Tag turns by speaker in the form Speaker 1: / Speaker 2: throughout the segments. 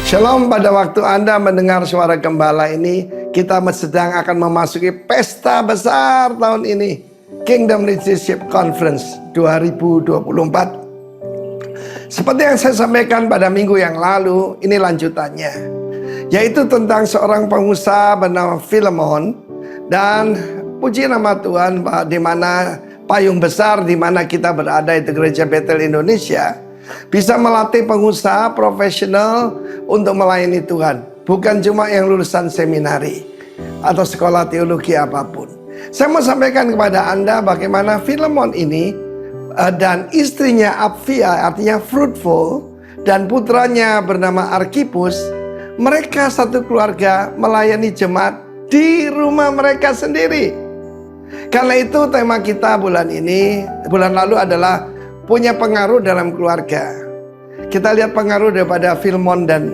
Speaker 1: Shalom, pada waktu Anda mendengar suara gembala ini, kita sedang akan memasuki pesta besar tahun ini, Kingdom Leadership Conference 2024. Seperti yang saya sampaikan pada minggu yang lalu, ini lanjutannya, yaitu tentang seorang pengusaha bernama Philemon. Dan puji nama Tuhan, di mana payung besar di mana kita berada, itu Gereja Bethel Indonesia, bisa melatih pengusaha profesional untuk melayani Tuhan. Bukan cuma yang lulusan seminari atau sekolah teologi apapun. Saya mau sampaikan kepada Anda bagaimana Philemon ini dan istrinya Apphia, artinya fruitful, dan putranya bernama Archippus, mereka satu keluarga melayani jemaat di rumah mereka sendiri. Karena itu tema kita bulan lalu adalah punya pengaruh dalam keluarga. Kita lihat pengaruh daripada Philemon dan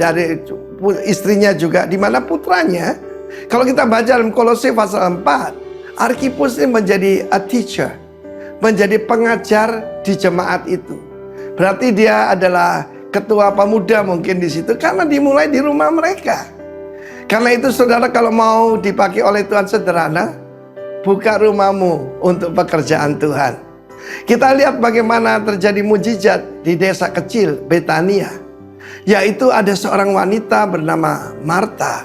Speaker 1: dari istrinya juga, di mana putranya, kalau kita baca dalam Kolose pasal 4, Archippus ini menjadi a teacher, menjadi pengajar di jemaat itu. Berarti dia adalah ketua pemuda mungkin di situ, karena dimulai di rumah mereka. Karena itu saudara, kalau mau dipakai oleh Tuhan sederhana, buka rumahmu untuk pekerjaan Tuhan. Kita lihat bagaimana terjadi mujizat di desa kecil Betania, yaitu ada seorang wanita bernama Marta.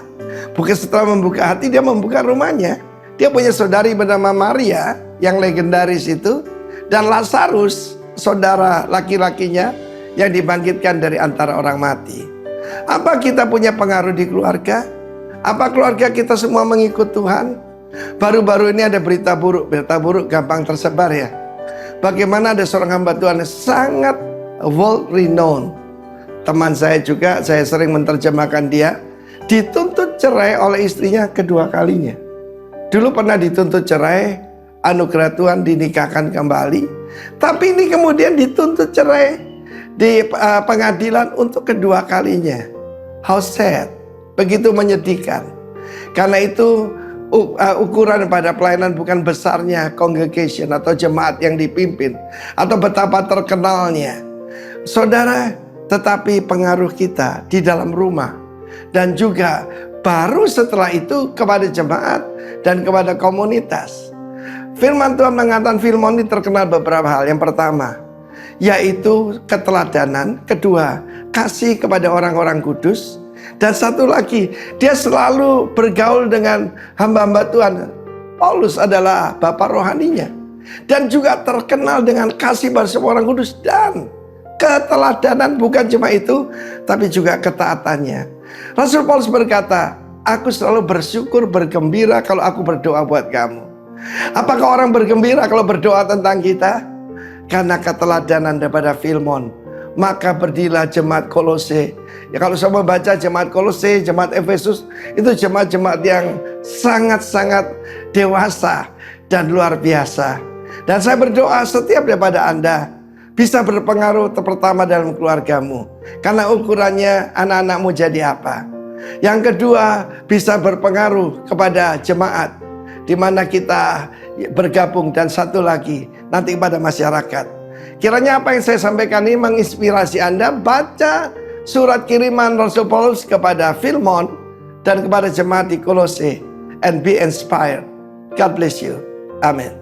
Speaker 1: Bukan setelah membuka hati, dia membuka rumahnya. Dia punya saudari bernama Maria yang legendaris itu, dan Lazarus, saudara laki-lakinya yang dibangkitkan dari antara orang mati. Apa kita punya pengaruh di keluarga? Apa keluarga kita semua mengikut Tuhan? Baru-baru ini ada berita buruk gampang tersebar ya. Bagaimana ada seorang hamba Tuhan yang sangat world renowned. Teman saya juga, saya sering menerjemahkan dia, dituntut cerai oleh istrinya kedua kalinya. Dulu pernah dituntut cerai, anugerah Tuhan dinikahkan kembali. Tapi ini kemudian dituntut cerai di pengadilan untuk kedua kalinya. How sad, begitu menyedihkan. Karena itu ukuran pada pelayanan bukan besarnya congregation atau jemaat yang dipimpin, atau betapa terkenalnya saudara, tetapi pengaruh kita di dalam rumah, dan juga baru setelah itu kepada jemaat dan kepada komunitas. Firman Tuhan mengatakan Philemon ini terkenal beberapa hal. Yang pertama, yaitu keteladanan. Kedua, kasih kepada orang-orang kudus. Dan satu lagi, dia selalu bergaul dengan hamba-hamba Tuhan. Paulus adalah bapak rohaninya, dan juga terkenal dengan kasih pada semua orang kudus dan keteladanan. Bukan cuma itu, tapi juga ketaatannya. Rasul Paulus berkata, aku selalu bersyukur, bergembira kalau aku berdoa buat kamu. Apakah orang bergembira kalau berdoa tentang kita? Karena keteladanan daripada Philemon, maka berdirilah jemaat Kolose. Ya, kalau saya membaca jemaat Kolose, jemaat Efesus, itu jemaat-jemaat yang sangat-sangat dewasa dan luar biasa. Dan saya berdoa setiap daripada Anda bisa berpengaruh pertama dalam keluargamu, karena ukurannya anak-anakmu jadi apa. Yang kedua, bisa berpengaruh kepada jemaat di mana kita bergabung, dan satu lagi nanti kepada masyarakat. Kiranya apa yang saya sampaikan ini menginspirasi Anda. Baca surat kiriman Rasul Paulus kepada Philemon dan kepada jemaat di Kolose, and be inspired. God bless you. Amen.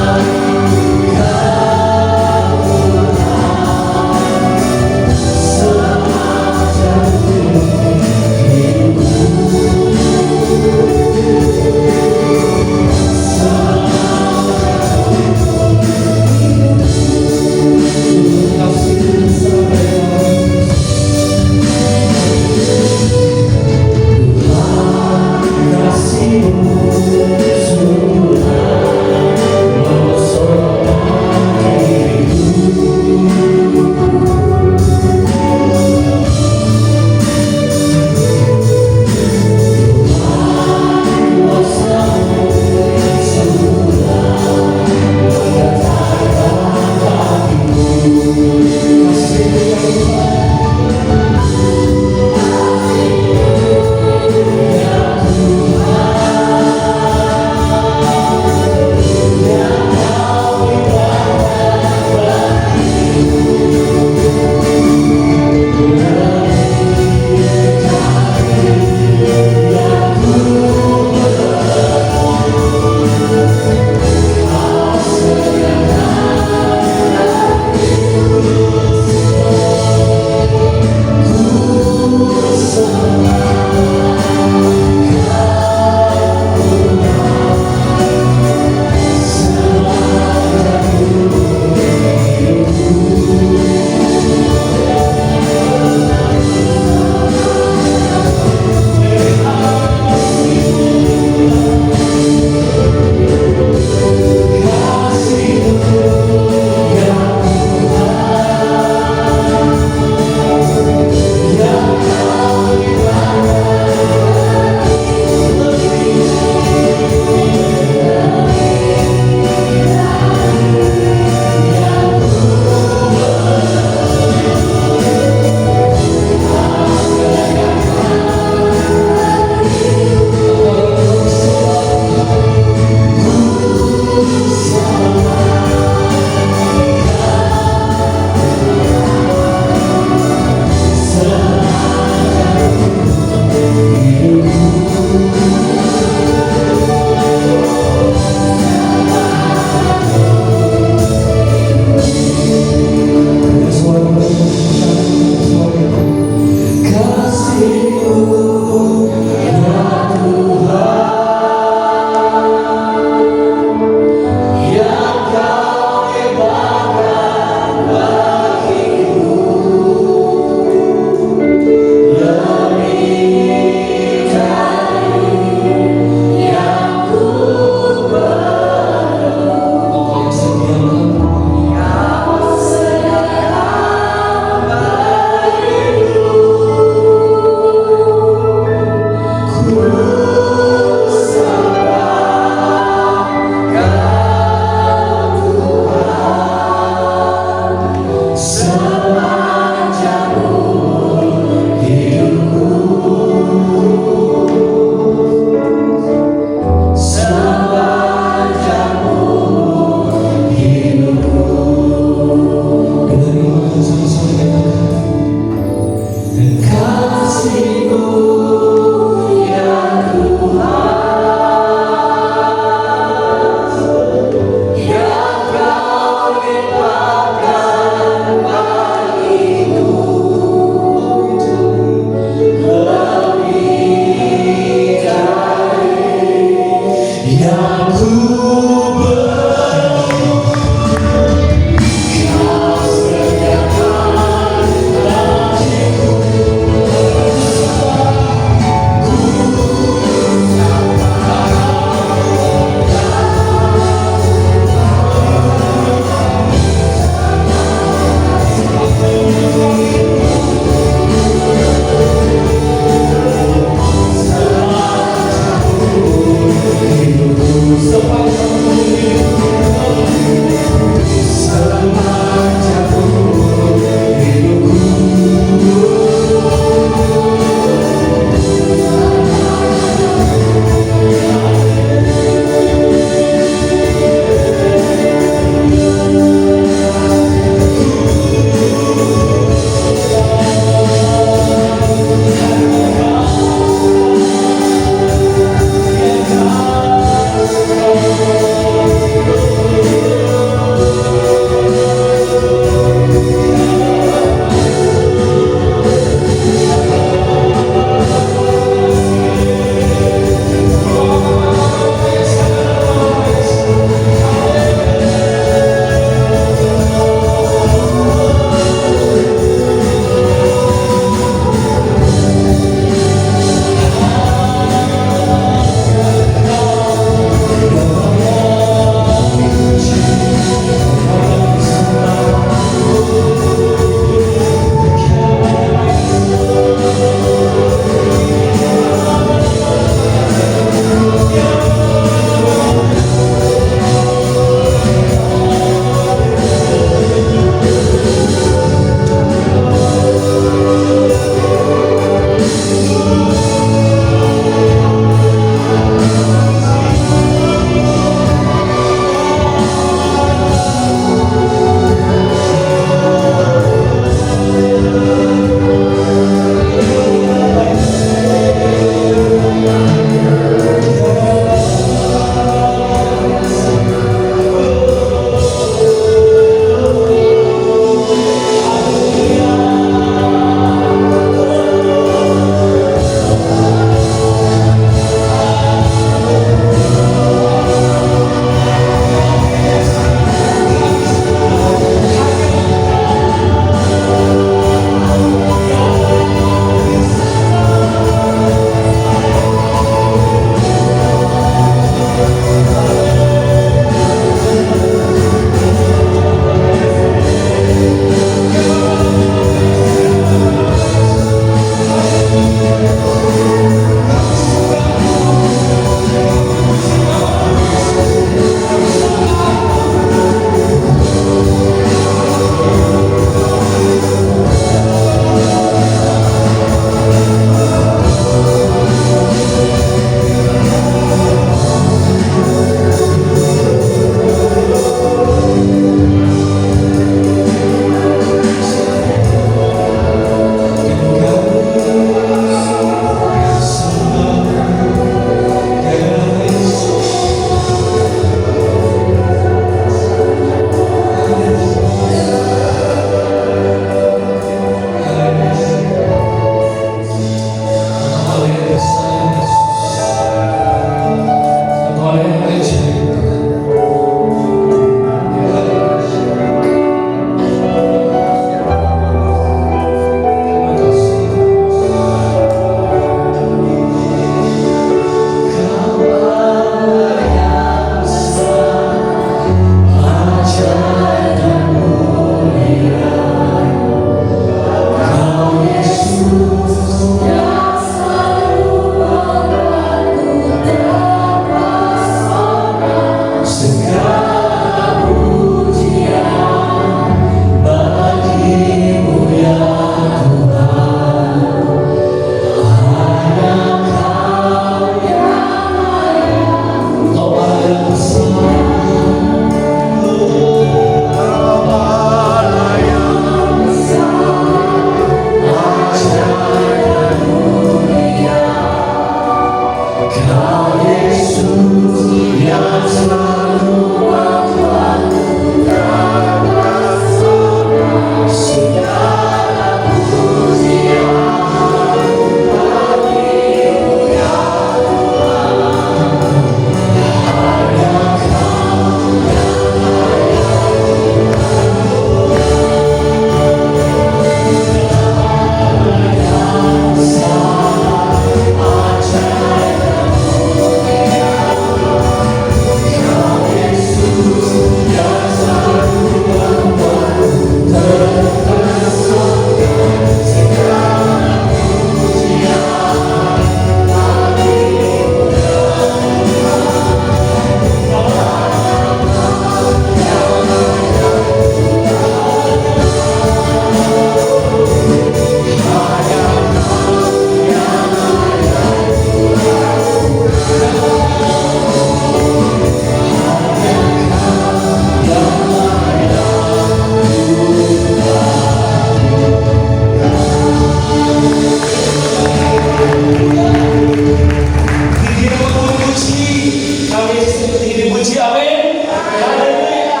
Speaker 2: tinggi dipuji, amin. Haleluya.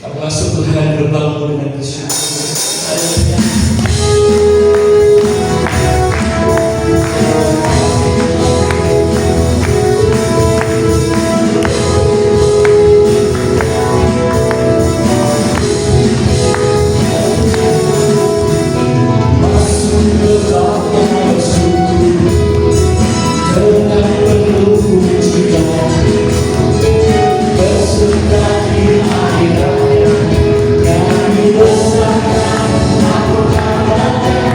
Speaker 2: Kami masuk Tuhan berbangku dengan bersyukur. Haleluya.
Speaker 3: Kami bersama, aku tak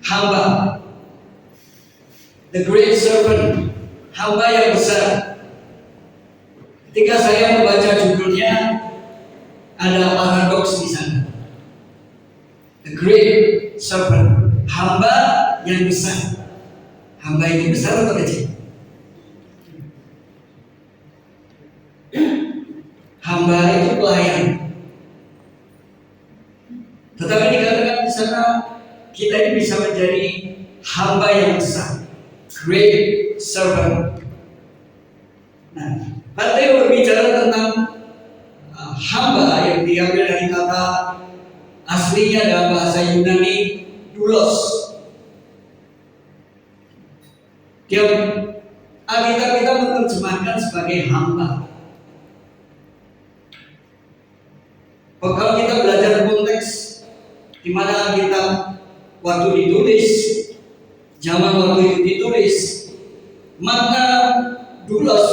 Speaker 3: hamba, the great servant, hamba yang besar. Ketika saya membaca judulnya, ada paradoks di sana. The great servant, hamba yang besar. Hamba itu besar atau kecil? Hamba itu pelayan. Tetapi dikatakan di sana kita ini bisa menjadi hamba yang besar, great servant. Nah, Mattheus berbicara tentang hamba yang diambil dari kata aslinya dalam bahasa Yunani doulos. Alkitab kita menerjemahkan sebagai hamba. Kalau kita belajar konteks di mana kita waktu ditulis, zaman waktu itu ditulis, makna doulos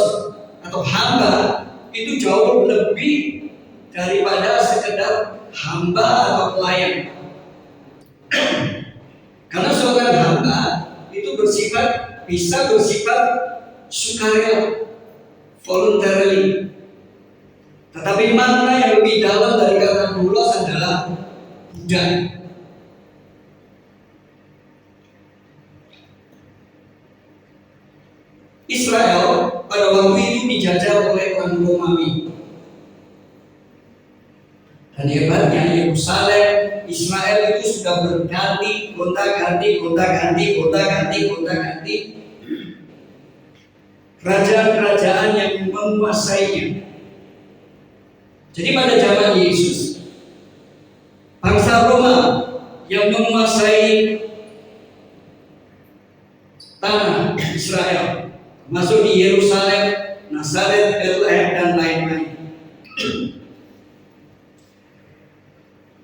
Speaker 3: atau hamba itu jauh lebih daripada sekedar hamba atau pelayan. Karena seorang hamba itu bisa bersifat sukarela, voluntarily. Tetapi makna yang lebih dalam dari kata doulos adalah budak. Israel pada waktu itu dijajah oleh orang Romawi. Dan hebatnya Yerusalem, Israel itu sudah berganti, gonta-ganti kerajaan-kerajaan yang menguasainya. Jadi pada zaman Yesus, bangsa Roma yang menguasai tanah Israel, masuk di Yerusalem, Nazaret, Bethlehem, dan lain-lain.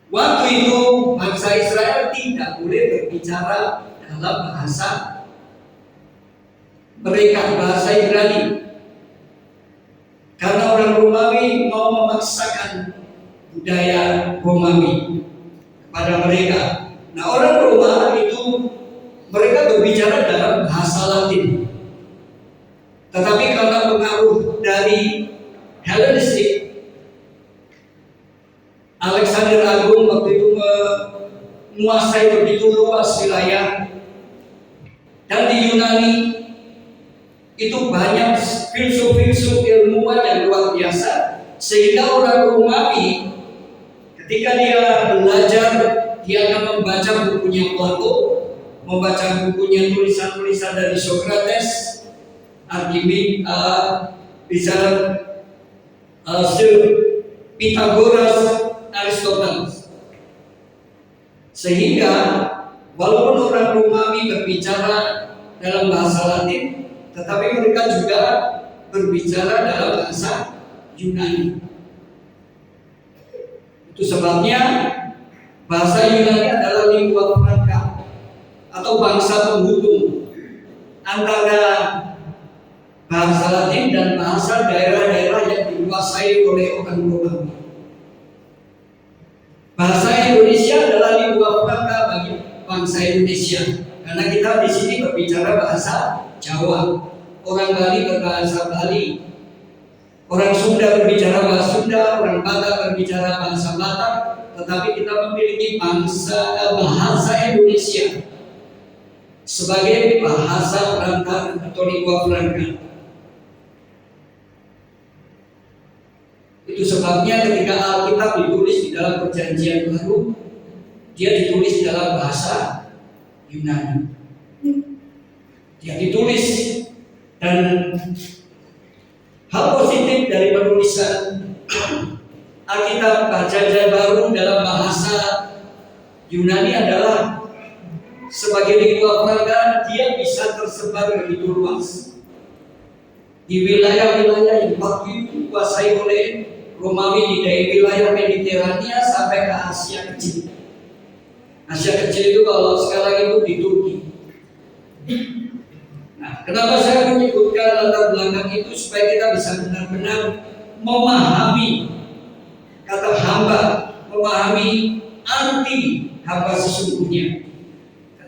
Speaker 3: Waktu itu bangsa Israel tidak boleh berbicara dalam bahasa mereka, bahasa Ibrani. Karena orang Romawi mau memaksakan budaya Romawi kepada mereka. Nah, orang Roma itu mereka berbicara dalam bahasa Latin. Tetapi karena pengaruh dari Helenistik, Alexander Agung waktu itu menguasai begitu luas wilayah. Dan di Yunani itu banyak filsuf-filsuf ilmuwan yang luar biasa, sehingga orang Romawi ketika dia belajar, dia akan membaca bukunya Plato, membaca bukunya tulisan-tulisan dari Socrates, Archimedes, Pythagoras, Aristoteles. Sehingga walaupun orang Romawi berbicara dalam bahasa Latin, tetapi mereka juga berbicara dalam bahasa Yunani. Itu sebabnya bahasa Yunani adalah lingua franca atau bangsa penghubung antara bahasa Latin dan bahasa daerah-daerah yang dikuasai oleh orang Romawi. Bahasa Indonesia adalah lingua franca bagi bangsa Indonesia, karena kita di sini berbicara bahasa Jawa. Orang Bali berbahasa Bali, orang Sunda berbicara bahasa Sunda, orang Batak berbicara bahasa Batak. Tetapi kita memiliki bahasa Indonesia sebagai bahasa perantara atau lingua franca. Itu sebabnya ketika Alkitab ditulis di dalam Perjanjian Baru, dia ditulis dalam bahasa Yunani. Dia ditulis, dan hal positif dari penulisan Alkitab Perjanjian Baru dalam bahasa Yunani adalah sebagai lingua franca, dia bisa tersebar begitu luas di wilayah-wilayah yang waktu itu dikuasai oleh Romawi, dari wilayah Mediterania sampai ke Asia Kecil. Asia Kecil itu kalau sekarang itu di Turki. Nah, kenapa saya menyebutkan latar belakang itu? Supaya kita bisa benar-benar memahami kata hamba, memahami arti hamba sesungguhnya.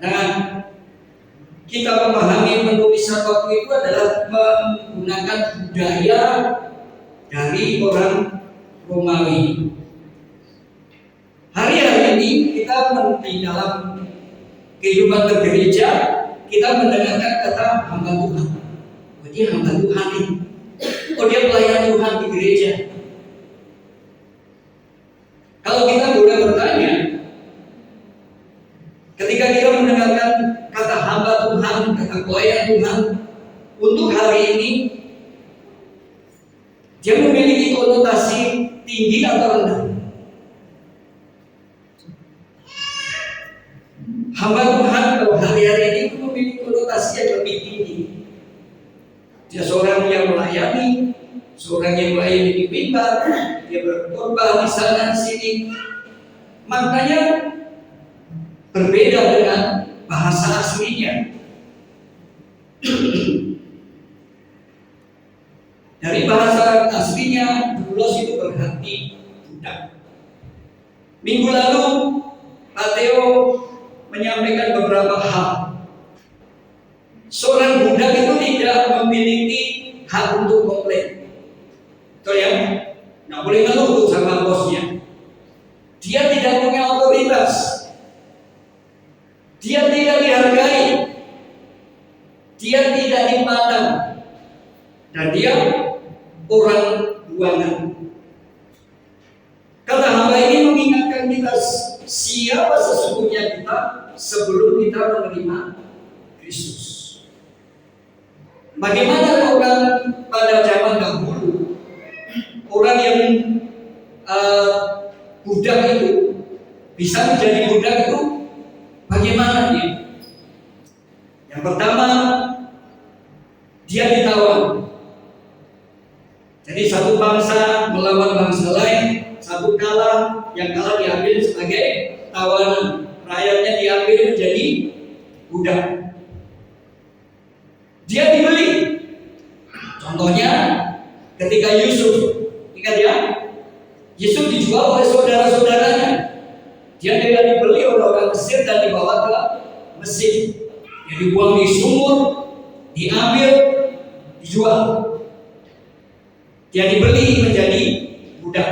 Speaker 3: Nah, kita memahami penulisan waktu itu adalah menggunakan budaya dari orang Romawi. Hari-hari ini kita di dalam kehidupan bergereja, kita mendengarkan kata hamba Tuhan. Oh, dia hamba Tuhan ini. Oh, dia pelayan Tuhan di gereja. Kalau kita boleh bertanya, ketika kita mendengarkan kata hamba Tuhan, kata pelayan Tuhan, untuk hari ini, dia memiliki konotasi tinggi atau rendah? Hamba Tuhan kalau hari-hari ini memiliki konotasi yang lebih tinggi. Dia seorang yang melayani, seorang yang melayani di mimbar, dia berkorban di sana di sini. Maknanya berbeda dengan bahasa aslinya. Dari bahasa aslinya, doulos itu berarti budak. Minggu lalu, Pak Theo menyampaikan beberapa hal. Seorang budak itu tidak memiliki hak untuk komplain. Betul ya? Nggak boleh ngeluh sama bosnya. Dia tidak punya otoritas. Dia tidak dihargai. Dia tidak dipandang. Dan dia orang buangan. Kata hamba ini mengingatkan kita siapa sesungguhnya kita sebelum kita menerima Kristus. Bagaimana orang pada zaman dahulu, orang yang budak itu bisa menjadi budak itu bagaimana dia? Yang pertama, dia ditawan. Jadi satu bangsa melawan bangsa lain, satu kalah, yang kalah diambil sebagai tawanan, rakyatnya diambil menjadi budak. Dia dibeli. Contohnya ketika Yusuf, ingat ya, Yusuf dijual oleh saudara-saudaranya. Dia tidak dibeli oleh orang Mesir dan dibawa ke Mesir. Dia dibuang di sumur, diambil, dijual. Dia dibeli menjadi budak.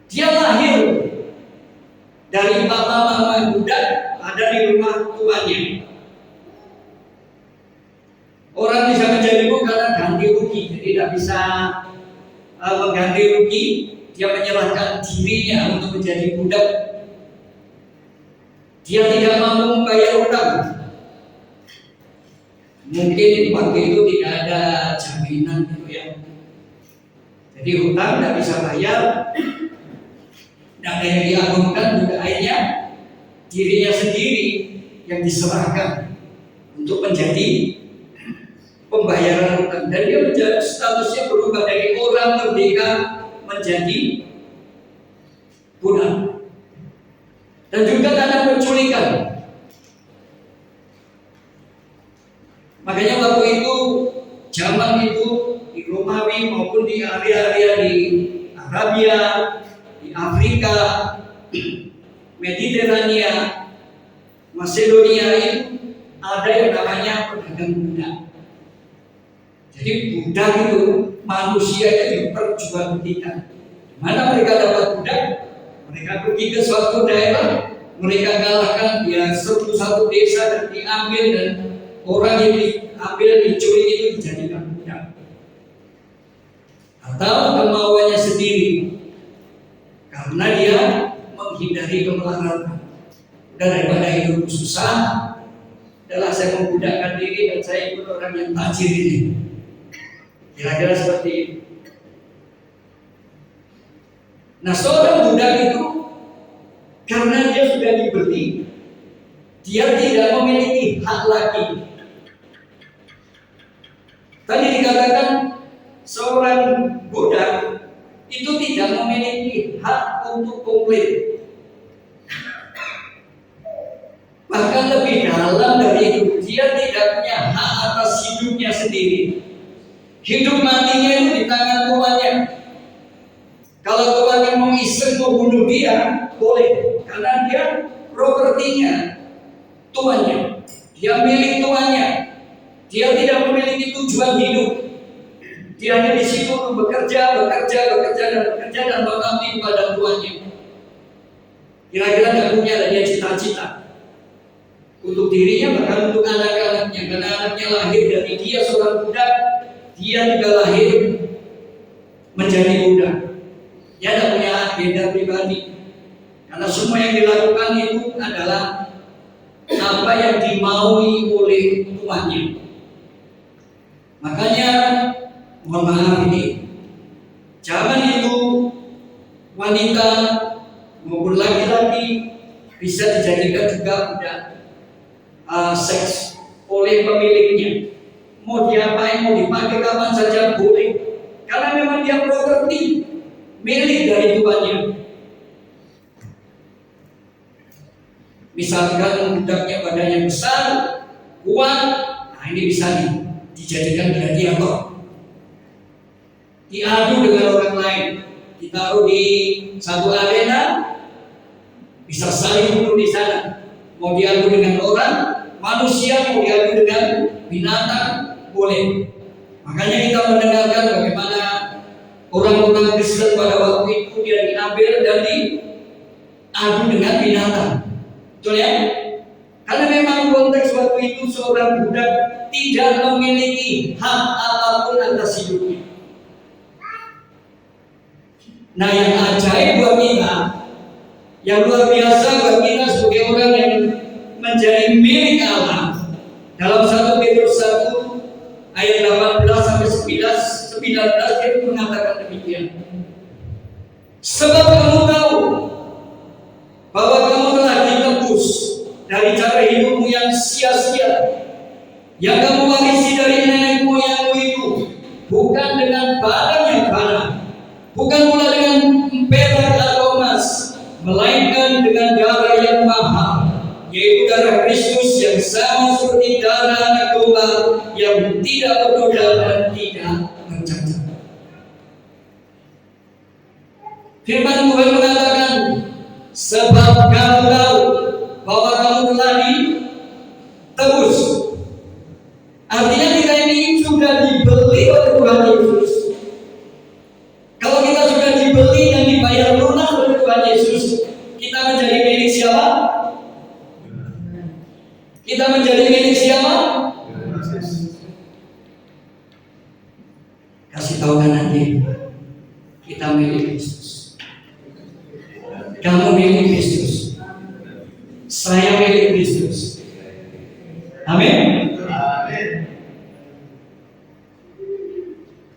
Speaker 3: Dia lahir dari mama-mama budak ada di rumah tuannya. Orang bisa menjadi budak karena ganti rugi, jadi tidak bisa mengganti rugi. Dia menyerahkan dirinya untuk menjadi budak. Dia tidak mampu membayar utang. Mungkin waktu itu tidak ada jaminan gitu ya. Jadi hutang tidak bisa bayar, tidak ada yang diagunkan, juga akhirnya dirinya sendiri yang diserahkan untuk menjadi pembayaran hutang. Dan dia menjadi statusnya berubah dari orang merdeka menjadi budak. Dan juga karena penculikan. Makanya waktu itu, zaman itu di Romawi maupun di area-area di Arabia, di Afrika, Mediterania, Macedonia itu ada yang namanya pedagang budak. Jadi budak itu manusia yang diperjualbelikan. Mana mereka dapat budak? Mereka pergi ke suatu daerah, mereka kalahkan, dia serbu satu desa dan diambil, dan orang yang diambil, dicuri itu dijadikan budak. Atau kemauannya sendiri, karena dia menghindari kemelaratan. Udah daripada hidup susah, adalah saya membudakkan diri dan saya ikut orang yang tajir ini. Kira-kira seperti itu. Nah, seorang budak itu karena dia sudah dibeli, dia tidak memiliki hak lagi. Tadi dikatakan seorang budak itu tidak memiliki hak untuk komplain. Bahkan lebih dalam dari itu, dia tidak punya hak atas hidupnya sendiri. Hidup matinya itu di tangan tuannya. Kalau tuannya mau iseng mau bunuh dia, boleh, karena dia propertinya tuannya. Dia milik tuannya. Dia tidak memiliki tujuan hidup. Dia hanya di situ untuk bekerja dan mengabdi kepada tuannya. Kira-kira tidak punya dia cita-cita untuk dirinya, bahkan untuk anak-anaknya. Karena anaknya lahir dari dia seorang budak, dia juga lahir menjadi budak. Dia tidak punya agenda pribadi. Karena semua yang dilakukan itu adalah apa yang dimaui oleh tuannya. Makanya mohon maaf ini, zaman itu wanita maupun laki-laki bisa dijadikan juga budak seks oleh pemiliknya. Mau diapain, mau dipakai kapan saja boleh, karena memang dia properti milik dari tuannya. Misalkan budaknya badannya besar, kuat, nah ini bisa dijadikan gladiator, diadu dengan orang lain, ditaruh di satu arena, bisa saling bunuh di sana. Mau diadu dengan orang, manusia, mau diadu dengan binatang, boleh. Makanya kita mendengarkan bagaimana orang-orang Kristen pada waktu itu dia diambil dan diadu dengan binatang. Betul ya? Karena memang konteks waktu itu seorang budak tidak memiliki hak apapun atas hidupnya. Nah, yang ajaib buat kita, yang luar biasa buat kita sebagai orang yang menjadi milik Allah, dalam 1 Petrus 1 ayat 18 sampai 19 dia mengatakan demikian. Sebab kamu tahu bahwa kamu telah ditebus dari cara hidupmu yang sia-sia, yang kamu warisi dari nenek moyangmu itu, bukan dengan barang yang fana, bukan pula dengan perak atau emas, melainkan dengan darah yang mahal, yaitu darah Kristus yang sama seperti darah anak domba yang tidak bernoda dan tidak bercacat. Firman Tuhan mengatakan, sebab kamu tahu bahwa kamu telah ditebus. Artinya kita ini sudah dibeli oleh Tuhan Yesus. Kalau kita sudah dibeli dan dibayar lunas oleh Tuhan Yesus, kita menjadi milik siapa? Kita menjadi milik siapa? Kasih tahu kan nanti, kita milik Kristus. Kamu milik Kristus. Saya milik Kristus. Amin.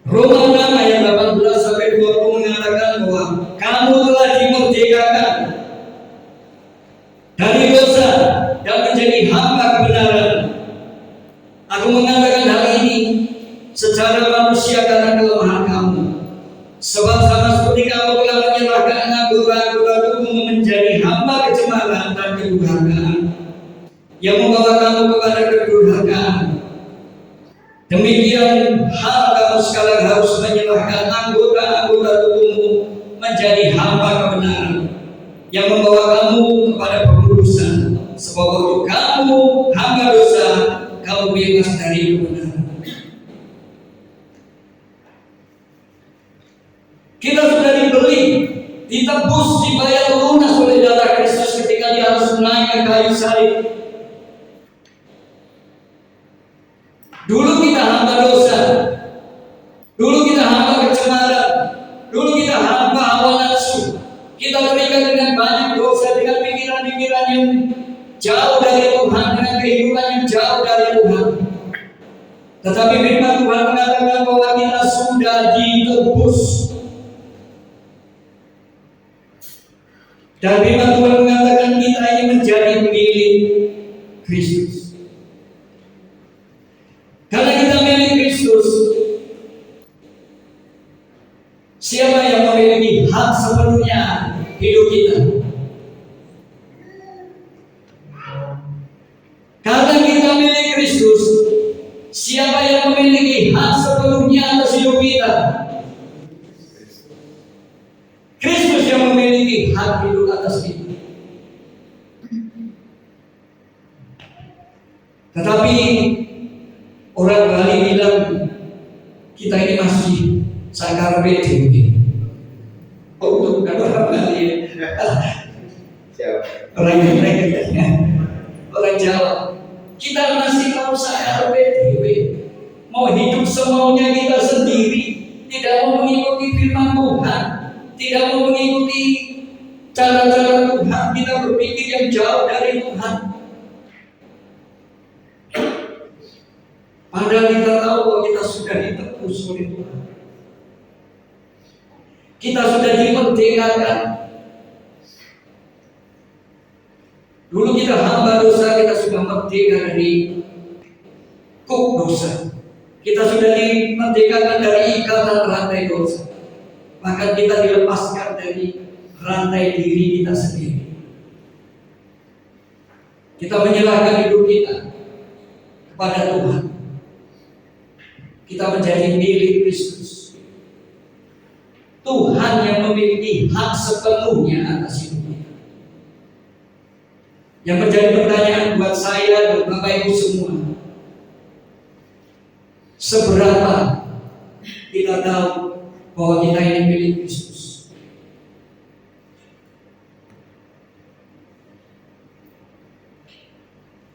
Speaker 3: Roma 6 ayat 18 sampai 20 mengatakan bahwa kamu telah dimerdekakan dari dosa dan menjadi hamba kebenaran. Aku mengatakan hal ini secara manusia karena kelemahan kamu. Sebab sama seperti kamu telah menyerahkan anggota-anggota tubuhmu menjadi hamba kecemaran dan kedurhakaan, yang membawa kamu kepada kedurhakaan. Demikian hal kamu sekarang harus menyerahkan anggota-anggota tubuhmu menjadi hamba kebenaran, yang membawa kamu kepada pengudusan. Sebab waktu kamu hamba dosa, kamu bebas dari kebenaran. Kita sudah dibeli, ditebus, dibayar lunas oleh darah Kristus ketika dia harus naik ke kayu salib. Dulu kita hamba dosa, dulu kita hamba kecemaran, dulu kita hamba hawa nafsu. Kita terikat dengan banyak dosa, dengan pikiran-pikiran yang jauh dari Tuhan, dengan kehidupan yang jauh dari Tuhan. Tetapi firman Tuhan mengatakan bahwa kita sudah ditebus. Dan firman Tuhan mengatakan kita ini menjadi milik Kristus. Karena kita milik Kristus, siapa yang memiliki hak sepenuhnya hidup kita? Karena kita milik Kristus, siapa yang memiliki hak sepenuhnya atas hidup kita? Kristus yang memiliki hak hidup atas kita. Tetapi orang Bali bilang kita ini masih sakarbe dewe. Oh, itu bukan orang Bali. Orang Jawa. Kita masih mau sakarbe dewe. Mau hidup semaunya kita sendiri, tidak mau mengikuti firman Tuhan, tidak mau mengikuti cara-cara Tuhan, kita berpikir yang jauh dari Tuhan. Padahal kita tahu bahwa kita sudah ditebus oleh Tuhan. Kita sudah dimerdekakan. Dulu kita hamba dosa, kita sudah merdeka dari kuk dosa. Kita sudah dimerdekakan dari ikatan rantai dosa. Maka kita dilepaskan dari rantai diri kita sendiri. Kita menyerahkan hidup kita kepada Tuhan. Kita menjadi milik Kristus. Tuhan yang memiliki hak sepenuhnya atas hidup kita. Yang menjadi pertanyaan buat saya dan Bapak Ibu semua, seberapa kita tahu bahwa kita ini milik Kristus?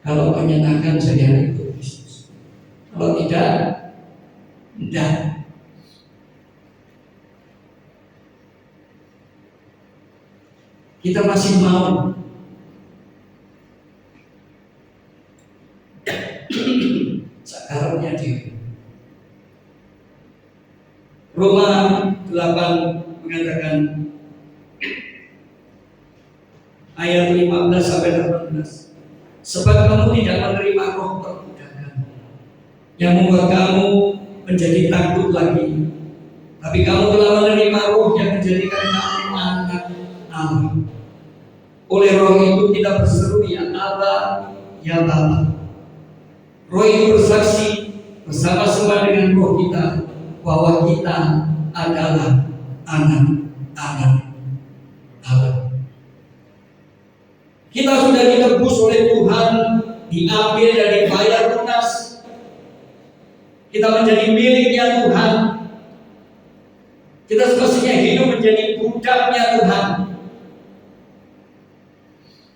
Speaker 3: Kalau menyenangkan saya itu Kristus. Kalau tidak, tidak. Kita masih mau sakarnya diri. Roma 8 mengatakan ayat 15 sampai 18. Sebab kamu tidak menerima roh perbudakan yang membuat kamu menjadi takut lagi, tapi kamu telah menerima roh yang menjadikan kamu anak Allah. Oleh roh itu kita berseru, ya Allah, ya Bapa. Roh itu bersaksi bersama-sama dengan roh kita bahwa kita adalah anak-anak Allah. Kita sudah ditebus oleh Tuhan, diambil dan dibayar lunas. Kita menjadi miliknya Tuhan. Kita semestinya hidup menjadi budaknya Tuhan.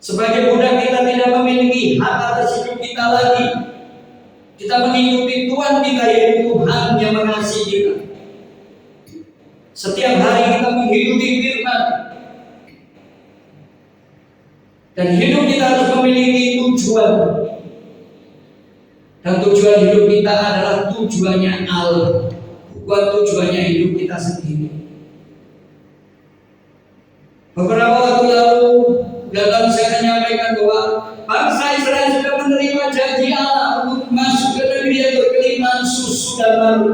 Speaker 3: Sebagai budak kita tidak memiliki hak atas hidup kita lagi. Kita mengikuti Tuhan kita, yaitu Tuhan yang mengasihi kita. Setiap hari kita menghidupi firman. Dan hidup kita harus memiliki tujuan. Dan tujuan hidup kita adalah tujuannya Allah, bukan tujuannya hidup kita sendiri. Beberapa waktu lalu dalam saya menyampaikan bahwa bangsa Israel sudah menerima janji Allah untuk masuk ke negeri yang berkelimpahan susu dan malu.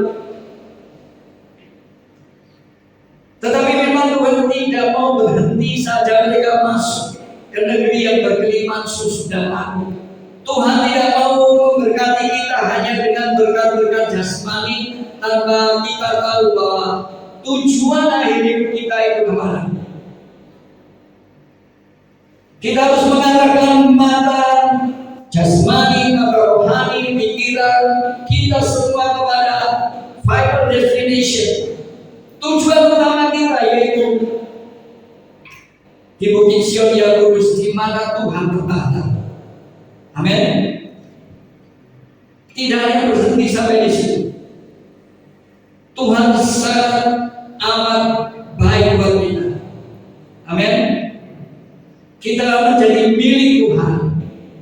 Speaker 3: Tetapi memang Tuhan tidak mau berhenti saja mereka masuk ke negeri yang berkelimpahan susu dan malu. Tuhan tidak mau memberkati kita hanya dengan berkat-berkat jasmani tanpa kita tahu bahwa tujuan akhir hidup kita itu kemana. Kita harus mengarahkan mata jasmani, mata rohani, pikiran kita semua kepada final destination. Tujuan utama kita yaitu di Bukit Sion yang lurus, di mana Tuhan bertahta. Amin. Tidak hanya berhenti sampai di situ. Tuhan sangat amat baik buat kita. Amin. Kita menjadi milik Tuhan,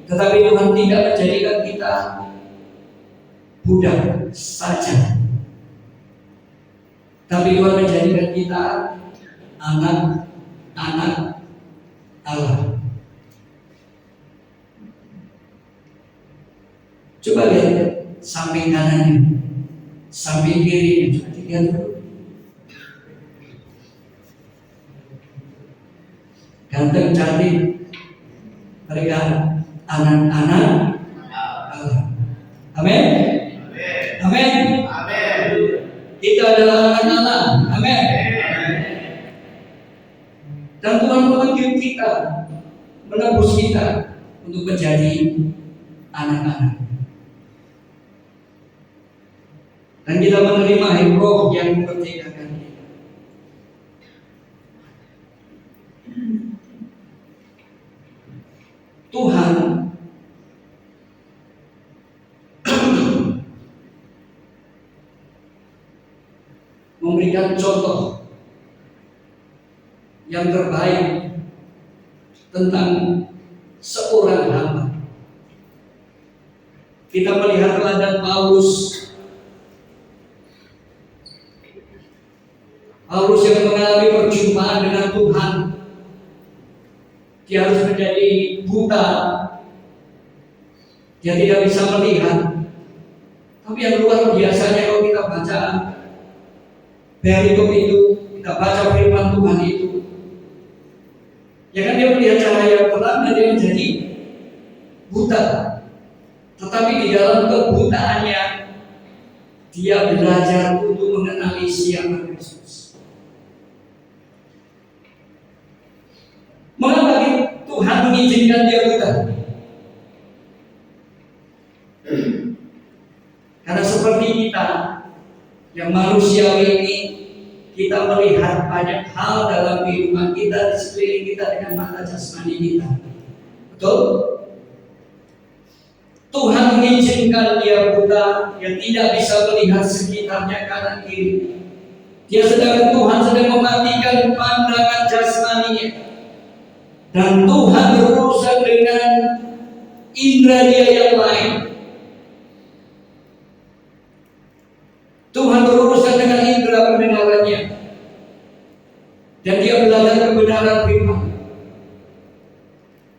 Speaker 3: tetapi Tuhan tidak menjadikan kita budak saja. Tapi Tuhan menjadikan kita anak-anak Allah. Coba lihat samping kanannya, samping kirinya, coba lihat dulu. Ganteng, cantik, mereka anak-anak Allah. Amin. Amin. Kita adalah anak Allah. Amin. Dan Tuhan memanggil kita, menebus kita untuk menjadi anak-anak. dan kita menerima Roh yang memerdekakan kita. Tuhan memberikan contoh yang terbaik tentang seorang hamba. Kita melihat teladan Paulus yang mengalami perjumpaan dengan Tuhan. Dia harus menjadi buta, dia tidak bisa melihat. Tapi yang luar biasanya kalau kita baca perikop itu, kita baca firman Tuhan itu, ya kan dia melihat cahaya terang dan dia menjadi buta. Tetapi di dalam kebutaannya dia belajar untuk mengenali siapa Kristus. Mengapa Tuhan mengizinkan dia buta? Karena seperti kita yang manusiawi ini, kita melihat banyak hal dalam kehidupan kita di sekeliling kita dengan mata jasmani kita. Betul? Tuhan mengizinkan dia buta, dia tidak bisa melihat sekitarnya kanan kiri. Tuhan sedang mematikan pandangan jasmaninya, dan Tuhan berurusan dengan indera dia yang lain. Tuhan berurusan dengan indera pendengarannya, dan dia belajar kebenaran firman.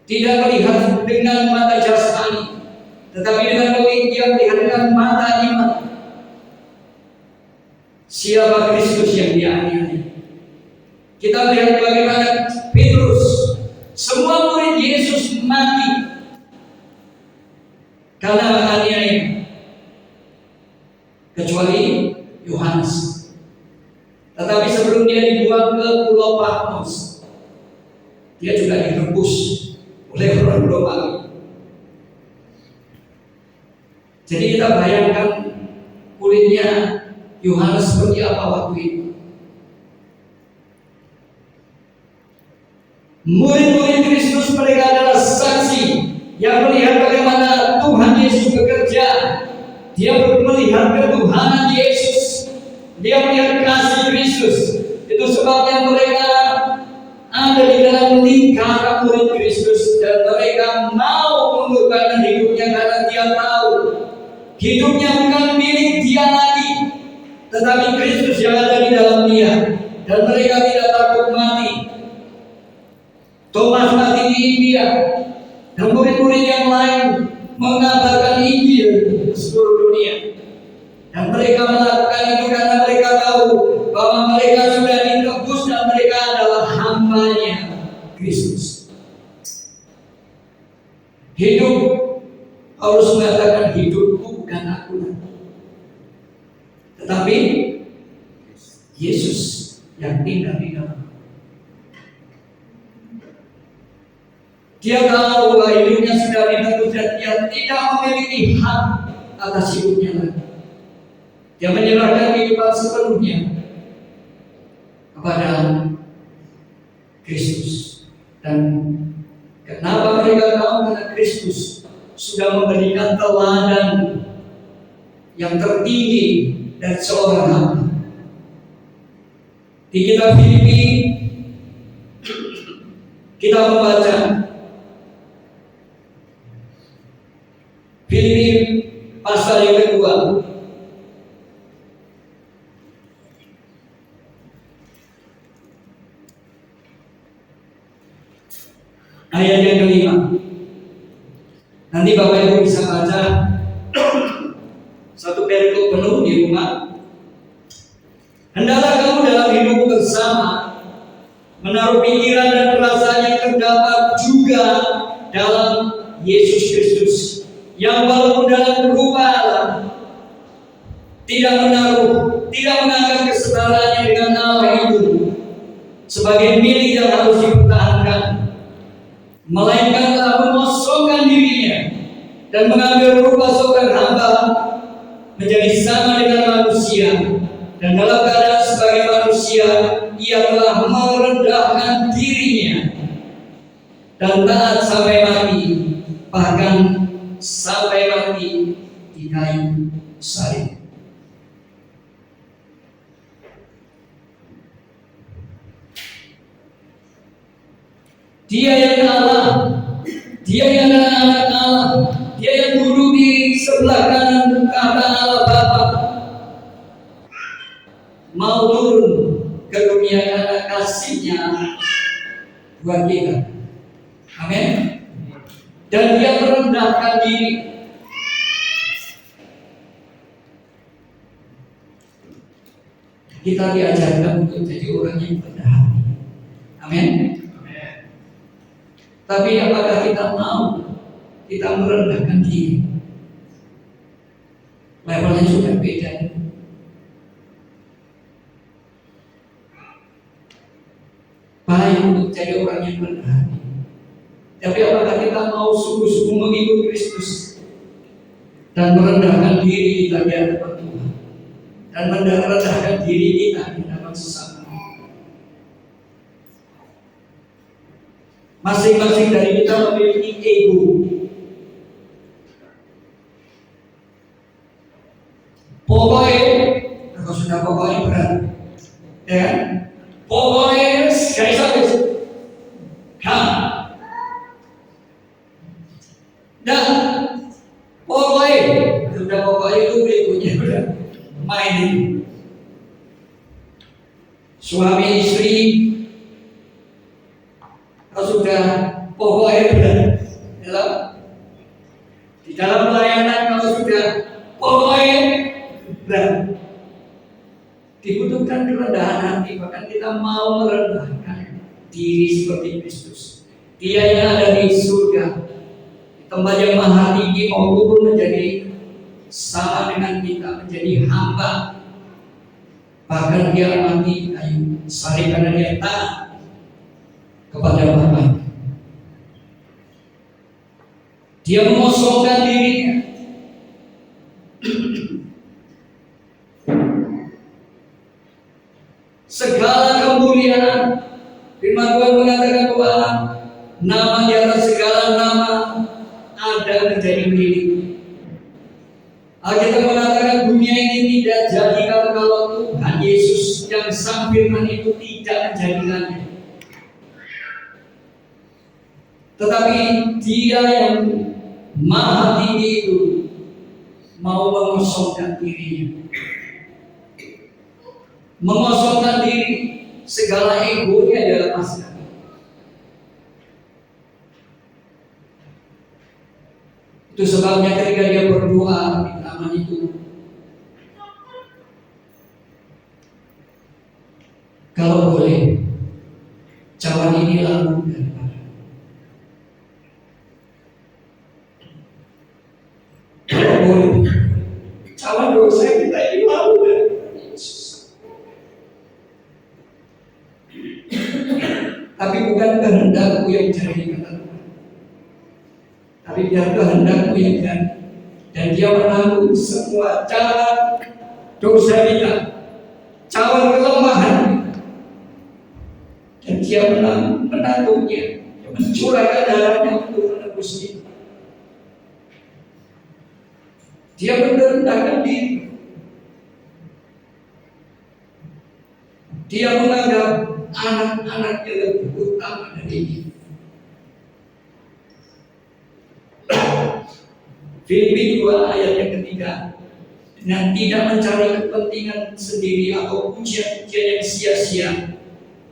Speaker 3: Tidak melihat dengan mata jasmani, tetapi dengan dia melihat dengan mata iman. Siapa Kristus yang dianiaya? Kita melihat bagaimana Petrus, semua murid Yesus mati karena menganiaya, kecuali Yohanes. Tetapi sebelum dia dibuang ke Pulau Patmos, dia juga direbus oleh orang Romawi. Jadi kita bayangkan kulitnya Yohanes seperti apa waktu itu. Murid-murid Kristus mereka adalah saksi yang melihat bagaimana Tuhan Yesus bekerja. Dia melihat ketuhanan Yesus, dia melihat kasih Kristus. Itu sebabnya mereka ada di dalam lingkaran murid Kristus, dan mereka mau mengorbankan hidupnya karena dia tahu hidupnya bukan milik dia lagi, tetapi Kristus yang ada di dalam dia, dan mereka tidak takut mati. Thomas mati di India, dan murid-murid yang lain mengabarkan Injil ke seluruh dunia, dan mereka melakukan itu karena mereka tahu bahwa mereka sudah ditebus dan mereka adalah hambanya Kristus. Hidup, Paulus mengatakan, hidupku bukan aku lagi, tetapi Yesus yang tinggal di dalam. Dia tahu bahwa hidupnya sudah ditebus dan dia tidak memiliki hak atas hidupnya lagi. Dia menyerahkan kehidupan sepenuhnya kepada Kristus. Dan kenapa mereka tahu? Karena Kristus sudah memberikan teladan yang tertinggi dari seorang hamba. Di kitab Filipi kita membaca Filipi pasal yang kedua ayat yang kelima. Nanti Bapak Ibu bisa baca satu perikop penuh di rumah. Hendaklah kamu dalam hidup bersama menaruh pikiran dan perasaan yang terdapat juga dalam Yesus Kristus, yang walaupun dalam rupa Allah tidak menganggap kesetaraannya dengan Allah itu sebagai milik yang harus dipertahankan, melainkan telah mengosongkan dirinya dan mengambil rupa seorang hamba, menjadi sama dengan manusia, dan dalam keadaan sebagai manusia ia telah merendahkan dirinya dan taat sampai mati, bahkan sampai mati di kayu salib. Dia yang Allah, dia yang anak Allah, dia yang duduk di sebelah kanan kata Allah Bapa, mau turun ke dunia karena kasih-Nya buat kita. Amin. Dan dia merendahkan diri. Kita diajarkan untuk jadi orang yang rendah hati. Amin. Tapi apakah kita mau kita merendahkan diri? Levelnya sudah beda. Baik untuk jadi orang yang rendah hati. Tapi apakah kita mau sungguh-sungguh mengikut Kristus dan merendahkan diri kita di hadapan Tuhan dan merendahkan diri kita di hadapan sesama? Masing-masing dari kita memiliki ego. Pokoknya, kalau sudah pokoknya berat, ya kan? Pokoknya sekali satu, dan pokoknya sudah pokoknya itu berikutnya udah main. Suami istri kalau sudah pokoknya berat, di dalam pelayanan kalau sudah pokoknya berat, dibutuhkan kerendahan hati. Bahkan kita mau merendahkan diri seperti Kristus. Dia yang ada di surga, di tempat yang maha tinggi, mau turun menjadi sama dengan kita, menjadi hamba. Bahkan dia mati kayu salib karena dia taat kepada Bapa. Dia mengosongkan dirinya. Segala kemuliaan, firman Tuhan mengatakan bahwa nama di atas segala nama ada menjadi milik. Alkitab mengatakan dunia ini tidak jadi kalau Tuhan Yesus yang sang firman itu tidak menjadikannya. Tetapi Dia yang maha tinggi itu mau mengosongkan dirinya, mengosongkan diri, segala egonya dalam masalah. Itu sebabnya ketika dia berdoa di taman itu, kalau boleh cawan ini lalu daripada. Kalau boleh cawan dosa kita ini lalu daripada Yesus. Tapi bukan kehendakku yang jadi kata Tuhan, tapi biar kehendakmu yang jadi. Dan Dia menanggung semua cara dosa kita, cawan kelemahan kita. Dan Dia menanggungnya, mencurahkan darahnya untuk menebus kita. Dia merendahkan diri. Dia menganggap anak-anaknya lebih utama dari dia. Filipi 2 ayat yang ketiga, dan tidak mencari kepentingan sendiri atau pujian-pujian yang sia-sia.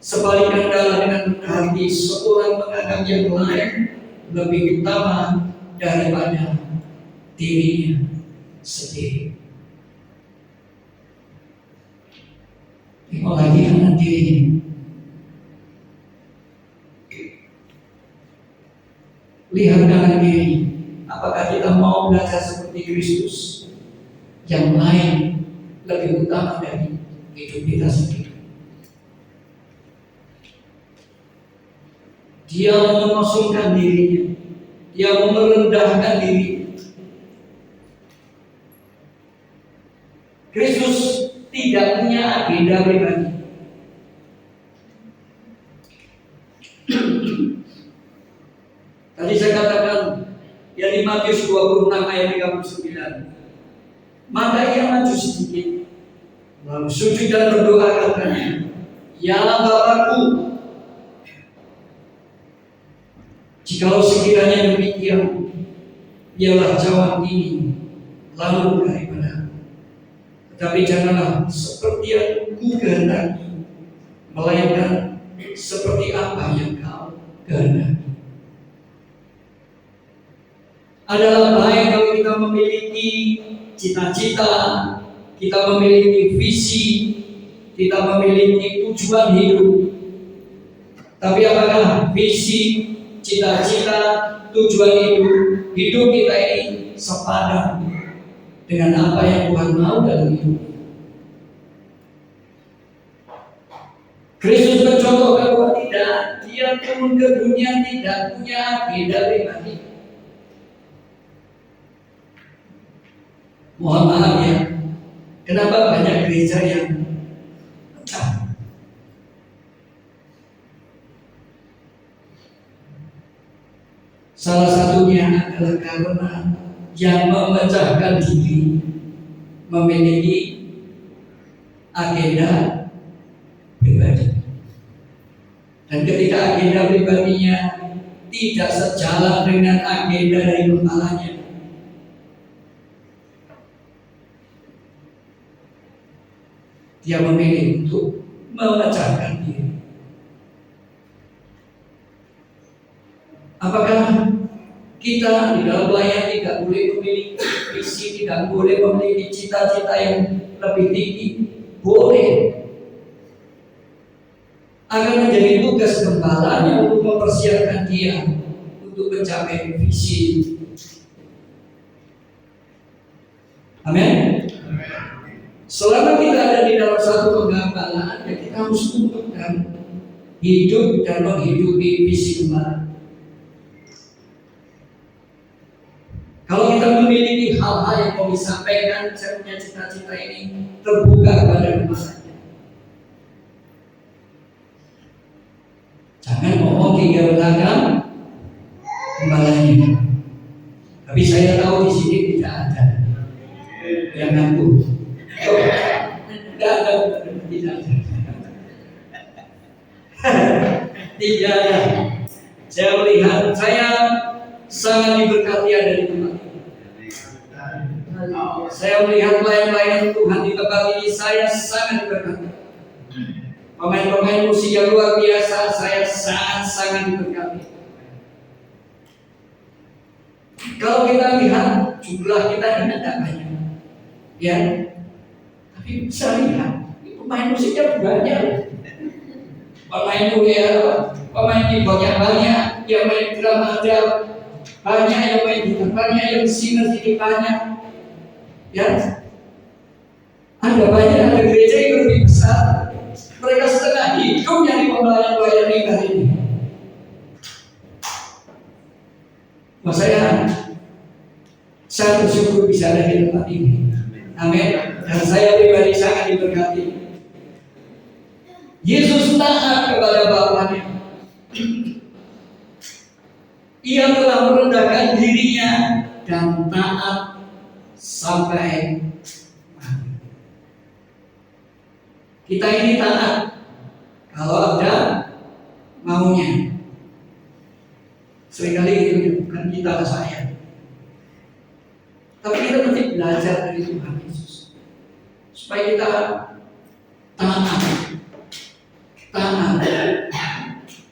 Speaker 3: Sebaliknya adalah dengan rendah hati seorang menganggap yang lain lebih utama daripada dirinya sendiri. Tengok lagi kanan dirinya. Lihat kanan diri. Apakah kita mau belajar seperti Kristus? Yang lain lebih utama dari hidup kita sendiri. Dia mengosongkan dirinya, dia merendahkan diri. Kristus tidak punya agenda pribadi. Tadi saya katakan ya di Matius 26 ayat 39. Maka ia maju sedikit, lalu sujud dan berdoa katanya, ya Bapakku, jikalau sekiranya demikian, biarlah cawan ini lalu daripada, tetapi janganlah seperti yang ku kehendaki, melainkan seperti apa yang kau kehendaki. Adalah baik kalau kita memiliki cita-cita, kita memiliki visi, kita memiliki tujuan hidup. Tapi apakah visi, cita-cita, tujuan hidup kita ini sepadan dengan apa yang Tuhan mau dalam hidup? Kristus mencontohkan bahwa tidak, dia turun ke dunia tidak punya agenda pribadi. Mohon maaf ya, kenapa banyak gereja yang pecah? Salah satunya adalah karena yang memecahkan diri memiliki agenda pribadi. Dan ketika agenda pribadinya tidak sejalan dengan agenda dari kepalanya, dia memilih untuk memecahkan diri. Apakah kita di dalam pelayan tidak boleh memiliki visi, tidak boleh memiliki cita-cita yang lebih tinggi? Boleh. Akan menjadi tugas gembalanya untuk mempersiapkan dia untuk mencapai visi. Amin. Selama kita ada di dalam satu penggambaran, ya kita harus untuk dan hidup dan menghidupi visi gembala. Kalau kita memiliki hal-hal yang mau disampaikan, saya punya cita-cita ini terbuka kepada gembalanya. Jangan ngomong tiga belakang gembalanya. Tapi saya tahu di sini tidak ada yang ngaku. Tidak ada. Tidak ada. Saya melihat saya sangat diberkati ada di tempat ini. Saya melihat pelayan-pelayan Tuhan di tempat ini, saya sangat diberkati. Pemain-pemain musik yang luar biasa, saya sangat diberkati. Kalau kita lihat jumlah kita ini tidak banyak, ya. Tapi bisa lihat, pemain musiknya banyak. Pemain pemain keyboardnya banyak, yang main drum ada banyak, yang main gitar banyak, yang singer ini banyak. Ya, ada banyak, ada gereja yang lebih besar. Mereka setengah hidup yang di pembelajaran ini. Wah, saya bersyukur bisa ada di tempat ini. Amin. Dan saya pribadi sangat diberkati. Yesus taat kepada Bapaknya. Ia telah merendahkan dirinya dan taat sampai mati. Kita ini taat kalau ada maunya. Seringkali itu bukan kita saya. Tapi kita mesti belajar dari Tuhan Yesus supaya kita taat.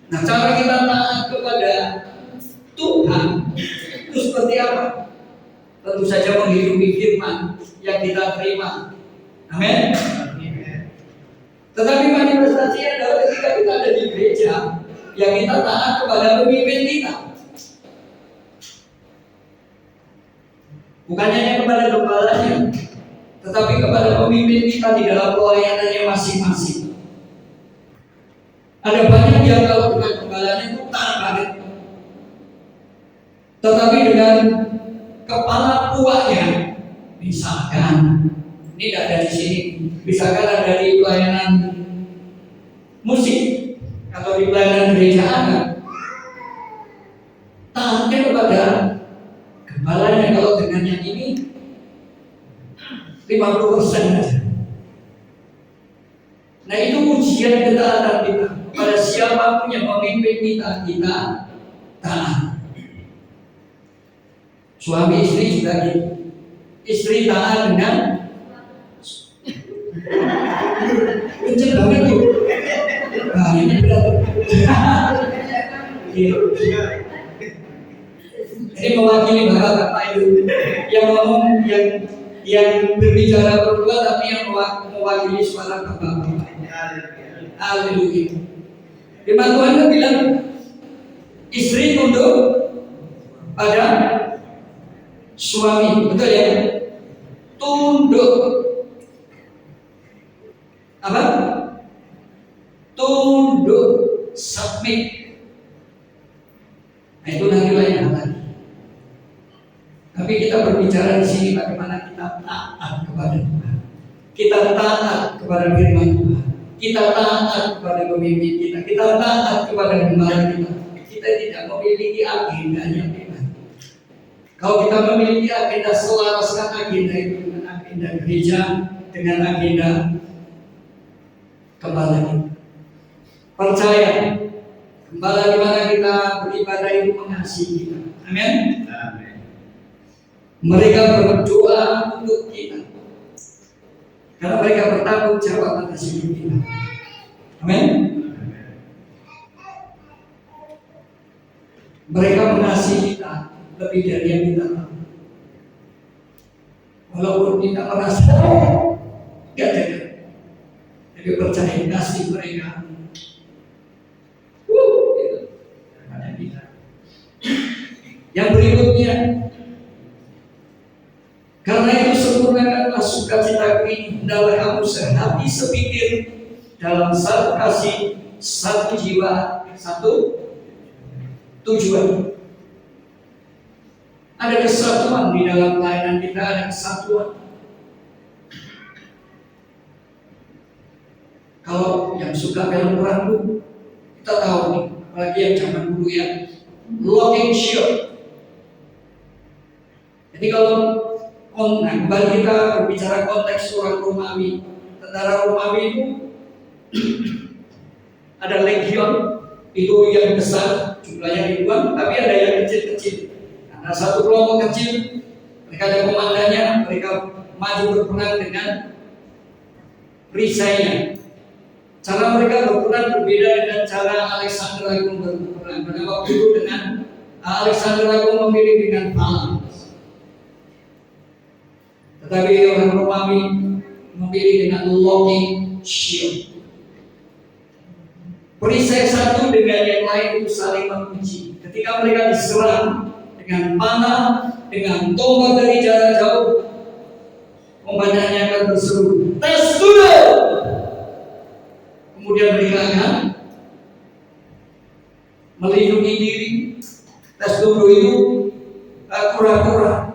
Speaker 3: Nah, cara kita taat kepada Tuhan itu seperti apa? Tentu saja menghidupi firman yang kita terima. Amin. Tetapi manifestasinya adalah ketika kita ada di gereja, yang kita taat kepada pemimpin kita. Bukan hanya kepada gembalanya, tetapi kepada pemimpin kita di dalam pelayanannya masing-masing. Ada banyak yang kalau dengan gembalanya itu taat banget, tetapi dengan kepala kuatnya, misalkan Ini tidak ada di sini. Misalkan ada di pelayanan musik atau di pelayanan gereja anak, taatnya kepada gembalanya. Kalau dengan yang ini 50% saja. Nah, itu ujian ketaatan kita pada siapapun yang memimpin kita taat. Suami istri juga gitu. Istri taat dengan kenceng banget tuh. Nah, ini berat. Ini mewakili Bapak itu yang ngomong, yang berbicara berdua, tapi yang mewakili suara Bapak. Haleluya. Firman Tuhan itu bilang istri tunduk pada suami, betul ya? Tunduk. Apa? Tunduk, submit. Nah, itu nanti lain hal lagi. Tapi kita berbicara di sini bagaimana kita taat kepada Tuhan. Kita taat kepada firman Tuhan. Kita taat kepada pemimpin kita. Kita taat kepada gembala kita. Kita tidak memiliki agenda yang bebas. Kalau kita memiliki agenda, selaraskan agenda itu dengan agenda gereja, dengan agenda gembala kita. Percaya, gembala di mana kita beribadah itu mengasihi kita. Amin. Mereka berdoa untuk kita karena mereka bertanggung jawab atas hidup kita. Amin. Mereka mengasihi kita lebih dari yang kita tahu. Walaupun kita merasa tidak ada, tapi percaya kasih mereka. Gitu. Ada kita. Yang berikutnya, karena itu sempurnakanlah sukacitaku ini, hendaklah kamu sehati sepikir dalam satu kasih, satu jiwa, satu tujuan. Ada kesatuan di dalam pelayanan kita, ada kesatuan. Kalau yang suka film perang, kita tahu nih, apalagi yang zaman dulu ya, locking shield. Jadi kalau kembali kita berbicara konteks orang Romawi, tentara Romawi itu ada legion, itu yang besar jumlahnya ribuan, tapi ada yang kecil-kecil. Ada satu kelompok kecil, mereka ada komandannya, mereka maju berperang dengan perisainya. Cara mereka berperang berbeda dengan cara Alexander Agung berperang. Pada waktu itu dengan Alexander Agung memilih dengan panah. Tetapi orang Romawi memilih dengan locking shield. Perisai satu dengan yang lain itu saling menguji. Ketika mereka diserang dengan panah, dengan tombak dari jarak jauh, komandannya akan berseru, "Tes dulu!" Kemudian mereka akan melindungi diri. Tes dulu itu kura-kura.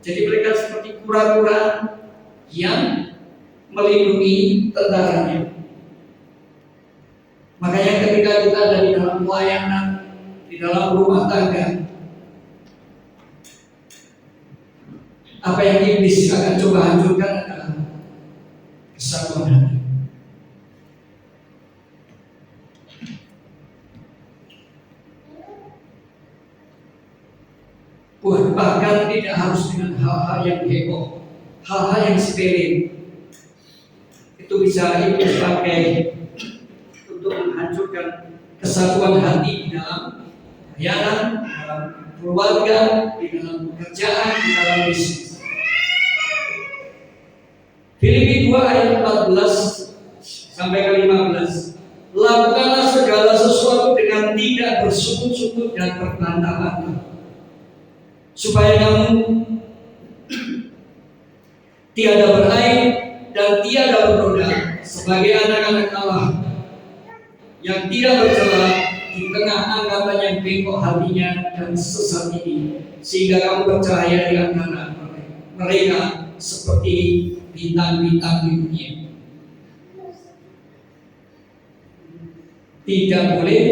Speaker 3: Jadi mereka seperti kura-kura yang melindungi tentaranya. Makanya ketika kita ada di dalam pelayanan, di dalam rumah tangga, apa yang iblis akan coba hancurkan adalah kesatuan hati. Bahkan tidak harus dengan hal-hal yang heboh, hal-hal yang sepele. Itu bisa iblis pakai untuk menghancurkan kesatuan hati di dalam pelayanan, di dalam keluarga, di dalam pekerjaan, di dalam bisnis. Filipi 2 ayat 14 sampai ke 15. Lakukanlah segala sesuatu dengan tidak bersukut-sukut dan berbantah-bantah, supaya kamu tiada beraib dan tiada bernoda sebagai anak-anak Allah yang tidak bercela di tengah angkatan yang bengkok hatinya dan sesat ini, sehingga kamu bercahaya di antara mereka seperti bintang-bintang di dunia. Tidak boleh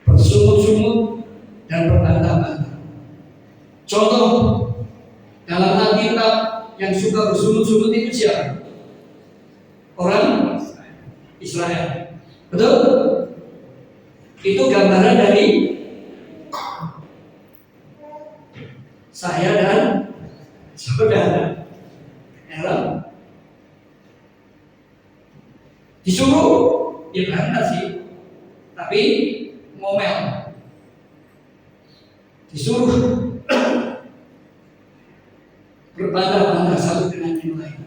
Speaker 3: bersungut-sungut dan berbantah-bantah. Contoh dalam Alkitab yang suka bersungut-sungut itu siapa? Orang Israel. Betul? Itu gambaran dari saya dan saudara. Ya, disuruh ya berangkat sih, tapi ngomel. Disuruh berbantah-bantah satu dengan yang lain.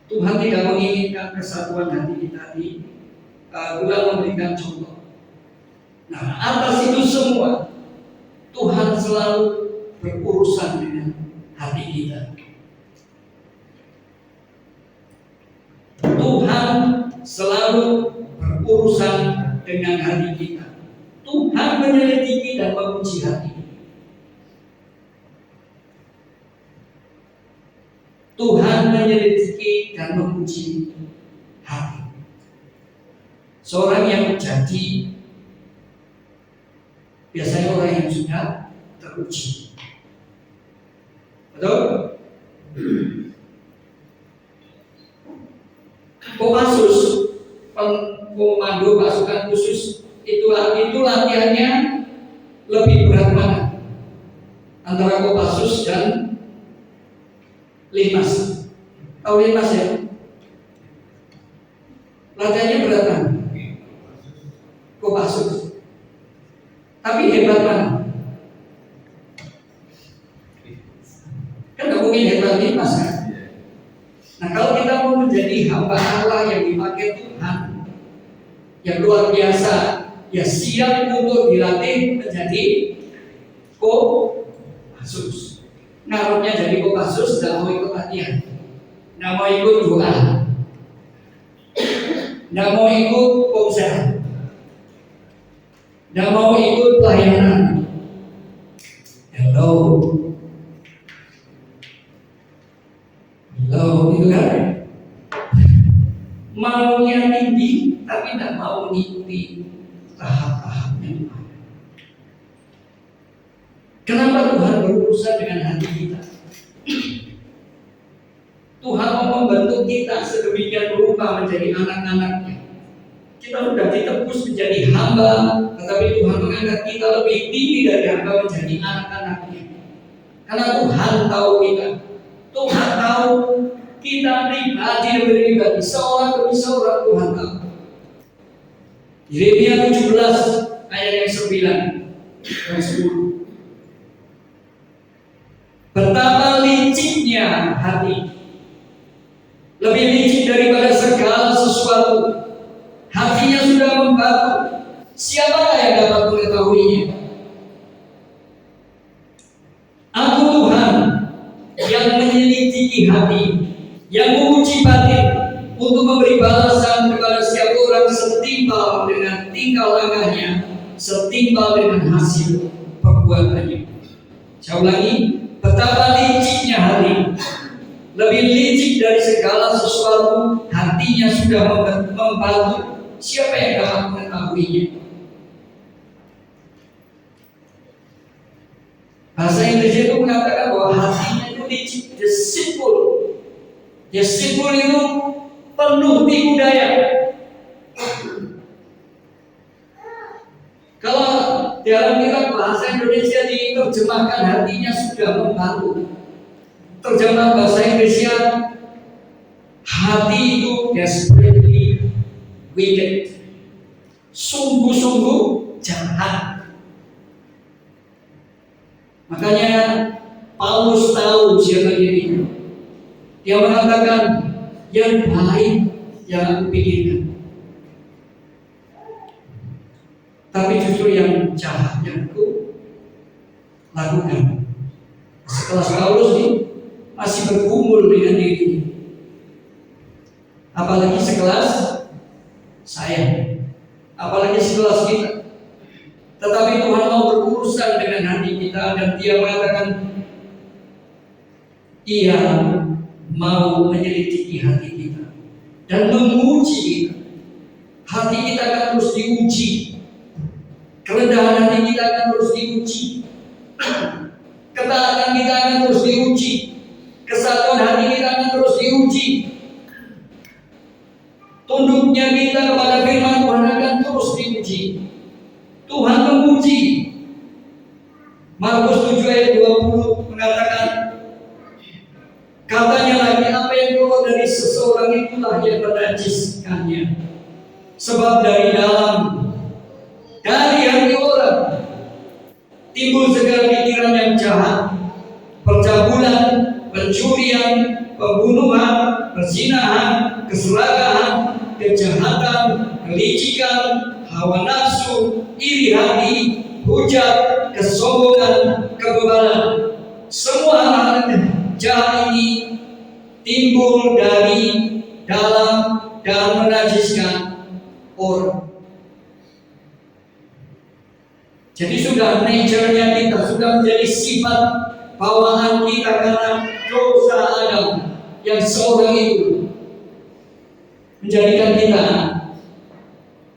Speaker 3: Tuhan tidak menginginkan kesatuan hati kita di Tuhan memberikan contoh. Nah, atas itu semua Tuhan selalu berurusan dengan hati kita. Tuhan selalu berurusan dengan hati kita. Tuhan menyelidiki dan menguji hati. Tuhan menyelidiki dan menguji hati. Seorang yang jadi biasanya orang yang sudah teruji. Betul? Kopassus, komando pasukan khusus itu latihannya lebih berat mana? Antara Kopassus dan Linmas. Tahu Linmas ya? Latihannya berat mana? Kopassus. Tapi hebat mana? Kan nggak mungkin hebat Linmas kan? Nah, kalau kita mau menjadi hamba Allah yang dipakai Tuhan yang luar biasa, ya siap untuk dilatih menjadi Kopassus. Naruhnya jadi Kopassus, tidak mau ikut latihan, tidak mau ikut doa, tidak mau ikut konser, tidak mau ikut pelayanan. Hello, itu kan maunya tinggi tapi tidak mau mengikuti tahap-tahapnya. Kenapa Tuhan berurusan dengan hati kita? Tuhan mau membentuk kita sedemikian rupa menjadi anak-anaknya. Kita sudah ditebus menjadi hamba, tetapi Tuhan mengangkat kita lebih tinggi dari hamba menjadi anak-anaknya. Karena Tuhan tahu kita. Tuhan tahu kita pribadi demi pribadi, seorang demi seorang Tuhan tahu. Yeremia 17 ayat yang 9 dan 10. Betapa liciknya hati, lebih licik daripada segala sesuatu. Hatinya sudah membatu. Siapakah yang dapat mengetahuinya? Aku Tuhan yang menyelidiki hati, yang menguji batin untuk memberi balasan kepada setiap orang setimpal dengan tingkah langkahnya, setimpal dengan hasil perbuatannya. Saya ulangi, betapa liciknya hati, lebih licik dari segala sesuatu. Hatinya sudah membatu. Siapa yang dapat mengetahuinya? Bahasa Inggris itu mengatakan bahwa hatinya itu licik, deceitful. Deceitful itu penuh tipu daya. Kalau dalam kitab bahasa Indonesia diterjemahkan hatinya sudah membatu. Terjemah bahasa Inggrisnya hati itu desperately wicked, sungguh-sungguh jahat. Makanya Paulus tahu siapa dirinya. Dia mengatakan yang baik yang aku pikirkan, tapi justru yang jahat yang aku lakukan. Sekelas Paulus ini masih bergumul dengan dirinya, apalagi sekelas saya, apalagi sekelas kita. Tetapi Tuhan mau berurusan dengan hati kita, dan Dia mengatakan Ia mau menyelidiki hati kita dan menguji kita. Hati kita akan terus diuji. Kerendahan hati kita akan terus diuji. Ketaatan kita akan terus diuji. Kesatuan hati kita akan terus diuji. Tunduknya kita kepada firman Tuhan akan terus diuji. Tuhan menguji. Markus 7 ayat 20 mengatakan, katanya lagi, apa yang keluar dari seseorang itulah yang menajiskannya. Sebab dari dalam, dari hati orang timbul segala pikiran yang jahat, percabulan, pencurian, pembunuhan, perzinahan, keserakahan, kejahatan, kelicikan, hawa nafsu, iri hati, hujat, kesombongan, kebebalan. Semua hal jahat ini timbul dari dalam dan menajiskan orang. Jadi sudah nature-nya kita, sudah menjadi sifat bawaan kita karena dosa Adam yang seorang itu menjadikan kita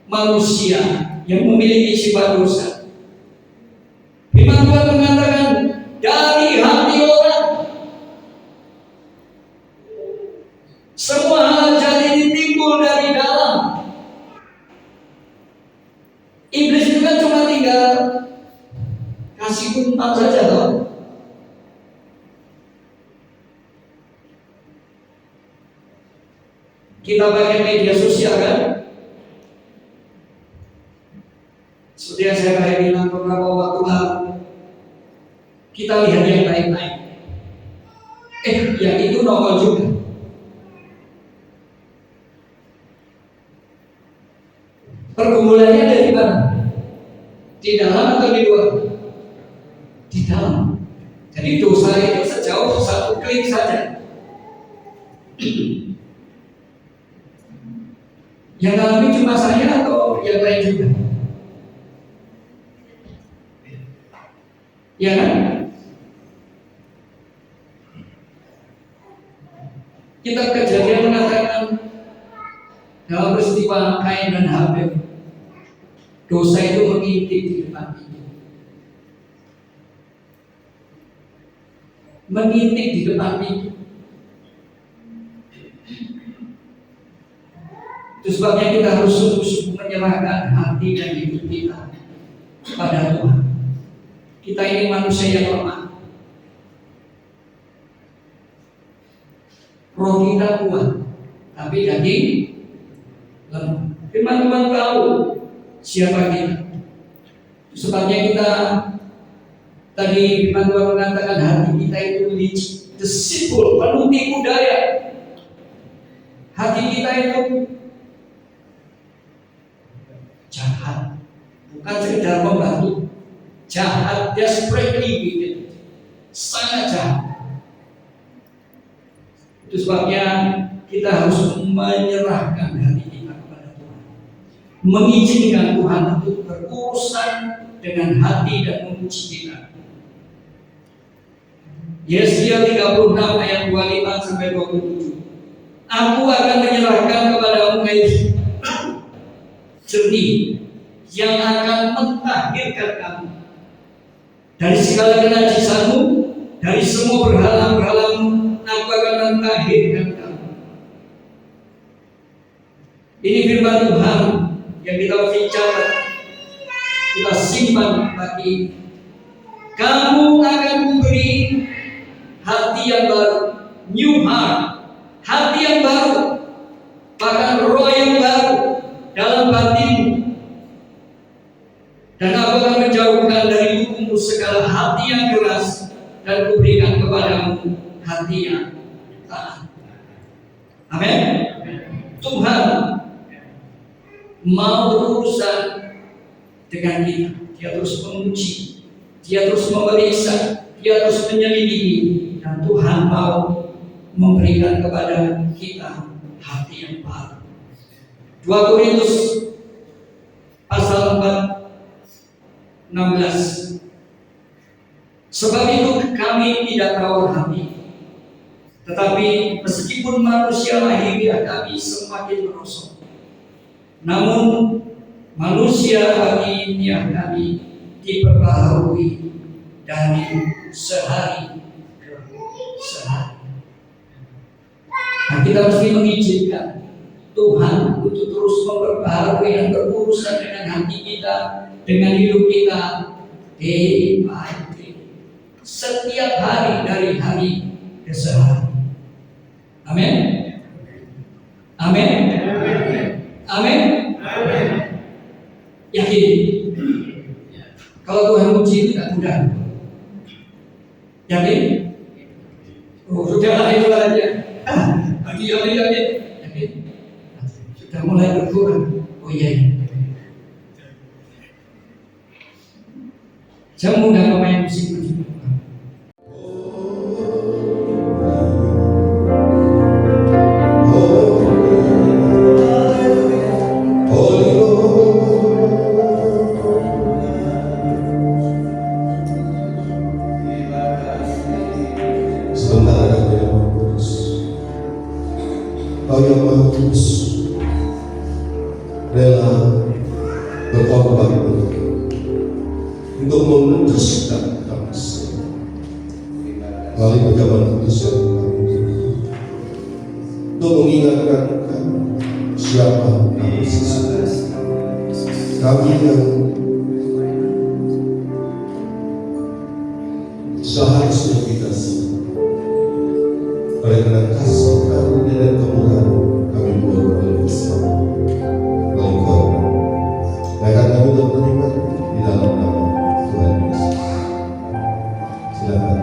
Speaker 3: manusia yang memiliki sifat dosa. Firman Tuhan mengatakan, dari hati orang semua hal jahat ini timbul dari dalam. Iblis itu kan cuma tinggal kasih umpan saja toh. Kita pakai media sosial kan? Seperti yang saya bilang beberapa waktu lalu, kita lihat yang lain-lain. Yang itu nongol juga. Pergumulannya ada di mana? Di dalam atau di luar? Di dalam. Jadi dosa itu sejauh satu klik saja. Yang alami cuma saya atau yang lain juga? Ya kan? Kitab Kejadian mengatakan dalam peristiwa Kain dan Habel, dosa itu mengintip di depan pintu. Mengintip di depan pintu. Itu sebabnya kita harus sungguh-sungguh menyerahkan hati dan hidup kita kepada Tuhan. Kita ini manusia yang lemah. Roh kita kuat, tapi daging lemah. Firman Tuhan tahu siapa kita. Sebabnya kita tadi firman Tuhan mengatakan hati kita itu licik, deceitful, penuh tipu daya. Hati kita itu jahat, bukan sekedar membantu, jahat, desperately wicked, sangat jahat. Itu sebabnya kita harus menyerahkan hati kita kepada Tuhan, mengizinkan Tuhan untuk berurusan dengan hati dan menguji kita. Yesaya 36 ayat 25 sampai 27. Aku akan menyerahkan kepadamu air jernih yang akan mentahirkan kamu dari segala kenajisanmu, dari semua berhala-berhalamu. Aku akan mentahirkan kamu. Ini firman Tuhan yang kita mesti catat, kita simpan bagi kamu. Akan memberi hati yang baru, new heart, hati yang baru, bahkan roh yang baru dalam batinmu. Dan aku akan menjauhkan dari hukummu segala hati yang keras, dan kuberikan kepadamu hati yang taat. Amin. Tuhan mau berurusan dengan kita. Dia terus menguji, Dia terus memeriksa, Dia terus menyelidiki, dan Tuhan mau memberikan kepada kita hati yang baru. 2 Korintus pasal 4 16. Sebab itu kami tidak tawar hati, Tetapi meskipun manusia lahiriah kami semakin merosot, namun manusia batiniah kami diperbaharui dari sehari ke sehari. Nah, kita mesti mengizinkan Tuhan untuk terus memperbaharui dan berurusan dengan hati kita, dengan hidup kita, day by day, setiap hari dari hari ke sehari. Amin. Amin. Amin. Yakin? Kalau Tuhan uji tidak mudah. Yakin? Oh, sudahlah itu aja. Bagi yang yakin. Yakin? Sudah mulai berkurang. Oh iya. Saya mudah pemain musik.
Speaker 4: Kau yang Maha Kudus rela berkorban untuk mengutuskan kami melalui pejabat kudus yang kami untuk mengingatkan kami siapa kami sesungguhnya. Kami yang seharusnya kita oleh karena kasih karunia dan kemurahan kami buat bersama melalui korban. Maka kami untuk menerima di dalam nama Tuhan Yesus. Silakan.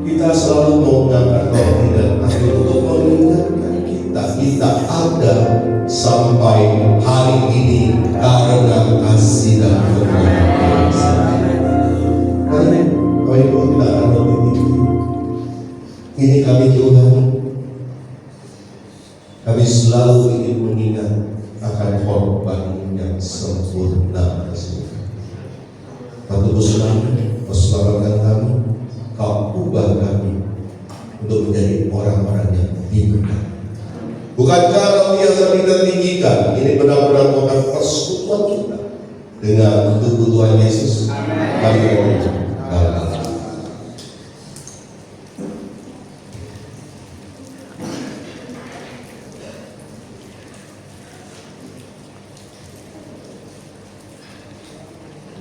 Speaker 4: Kita selalu mau mengangkat roti dan air untuk mengingatkan kita ada sampai hari ini karena kasih dan kemurahan. sempurna kasih. Kau tebus kami, kau selamatkan kami, kau ubah kami untuk menjadi orang-orang yang diberkati. Bukankah roti yang kita tinggikan ini benar-benar bukan persekutuan kita dengan tubuh Tuhan Yesus? Kami berdoa.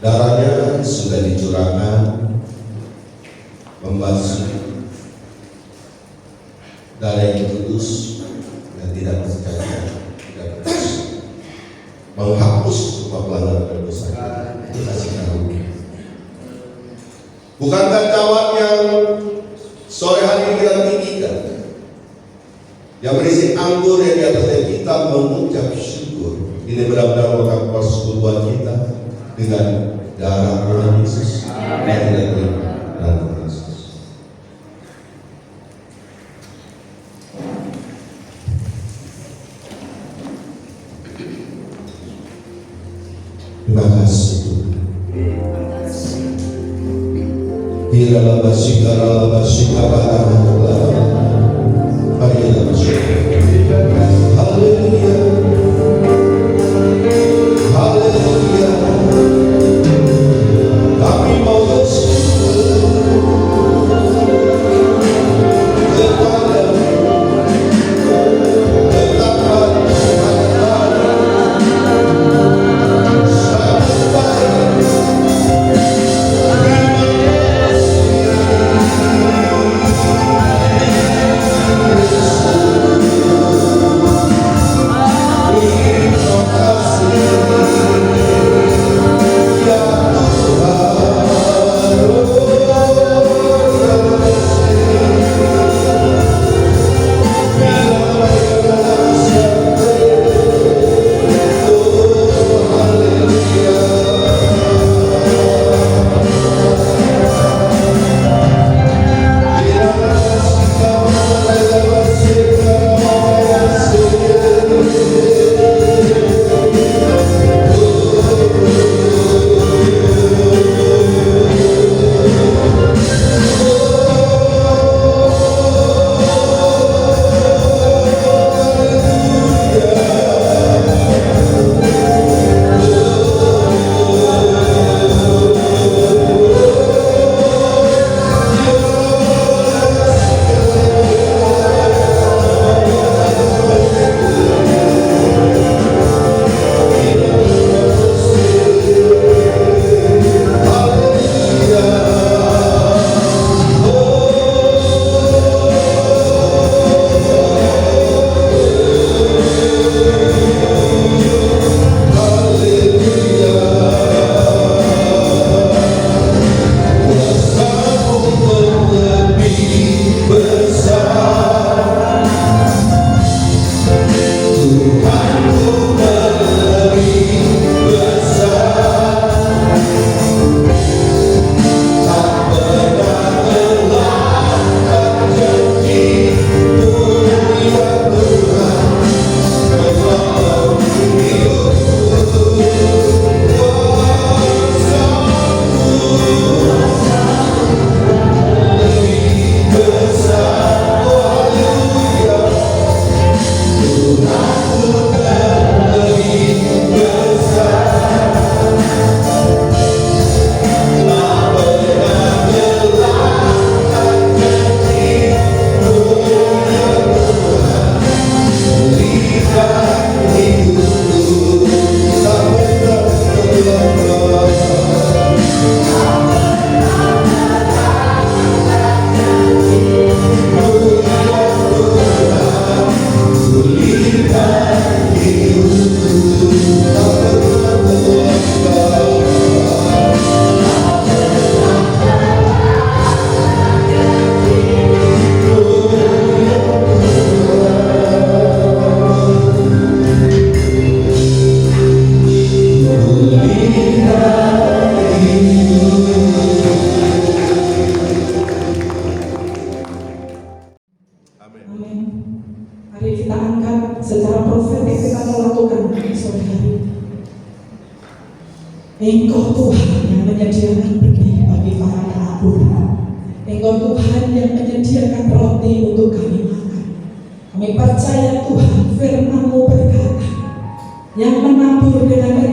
Speaker 4: Darahnya sudah dicurahkan membasuh darah yang kudus dan tidak percaya, tidak berdosa, menghapus semua pelanggaran dan dosa kita. Kasih tahu. Bukankah cawan yang sore hari kita tinggikan, yang berisi anggur yang di atasnya kita mengucap syukur, ini benar-benar merupakan persekutuan kita dengan darah Tuhan Yesus yang tidak darah Tuhan Yesus. Terima kasih Tuhan. Hiralah basyikara haleluya. Haleluya. Kami mau
Speaker 5: Mari kita angkat secara profetik, kita melakukan sore hari. Engkau Tuhan yang menyediakan benih bagi para penabur. Engkau Tuhan yang menyediakan roti untuk kami makan. Kami percaya Tuhan, firman-Mu berkata, yang menabur dengan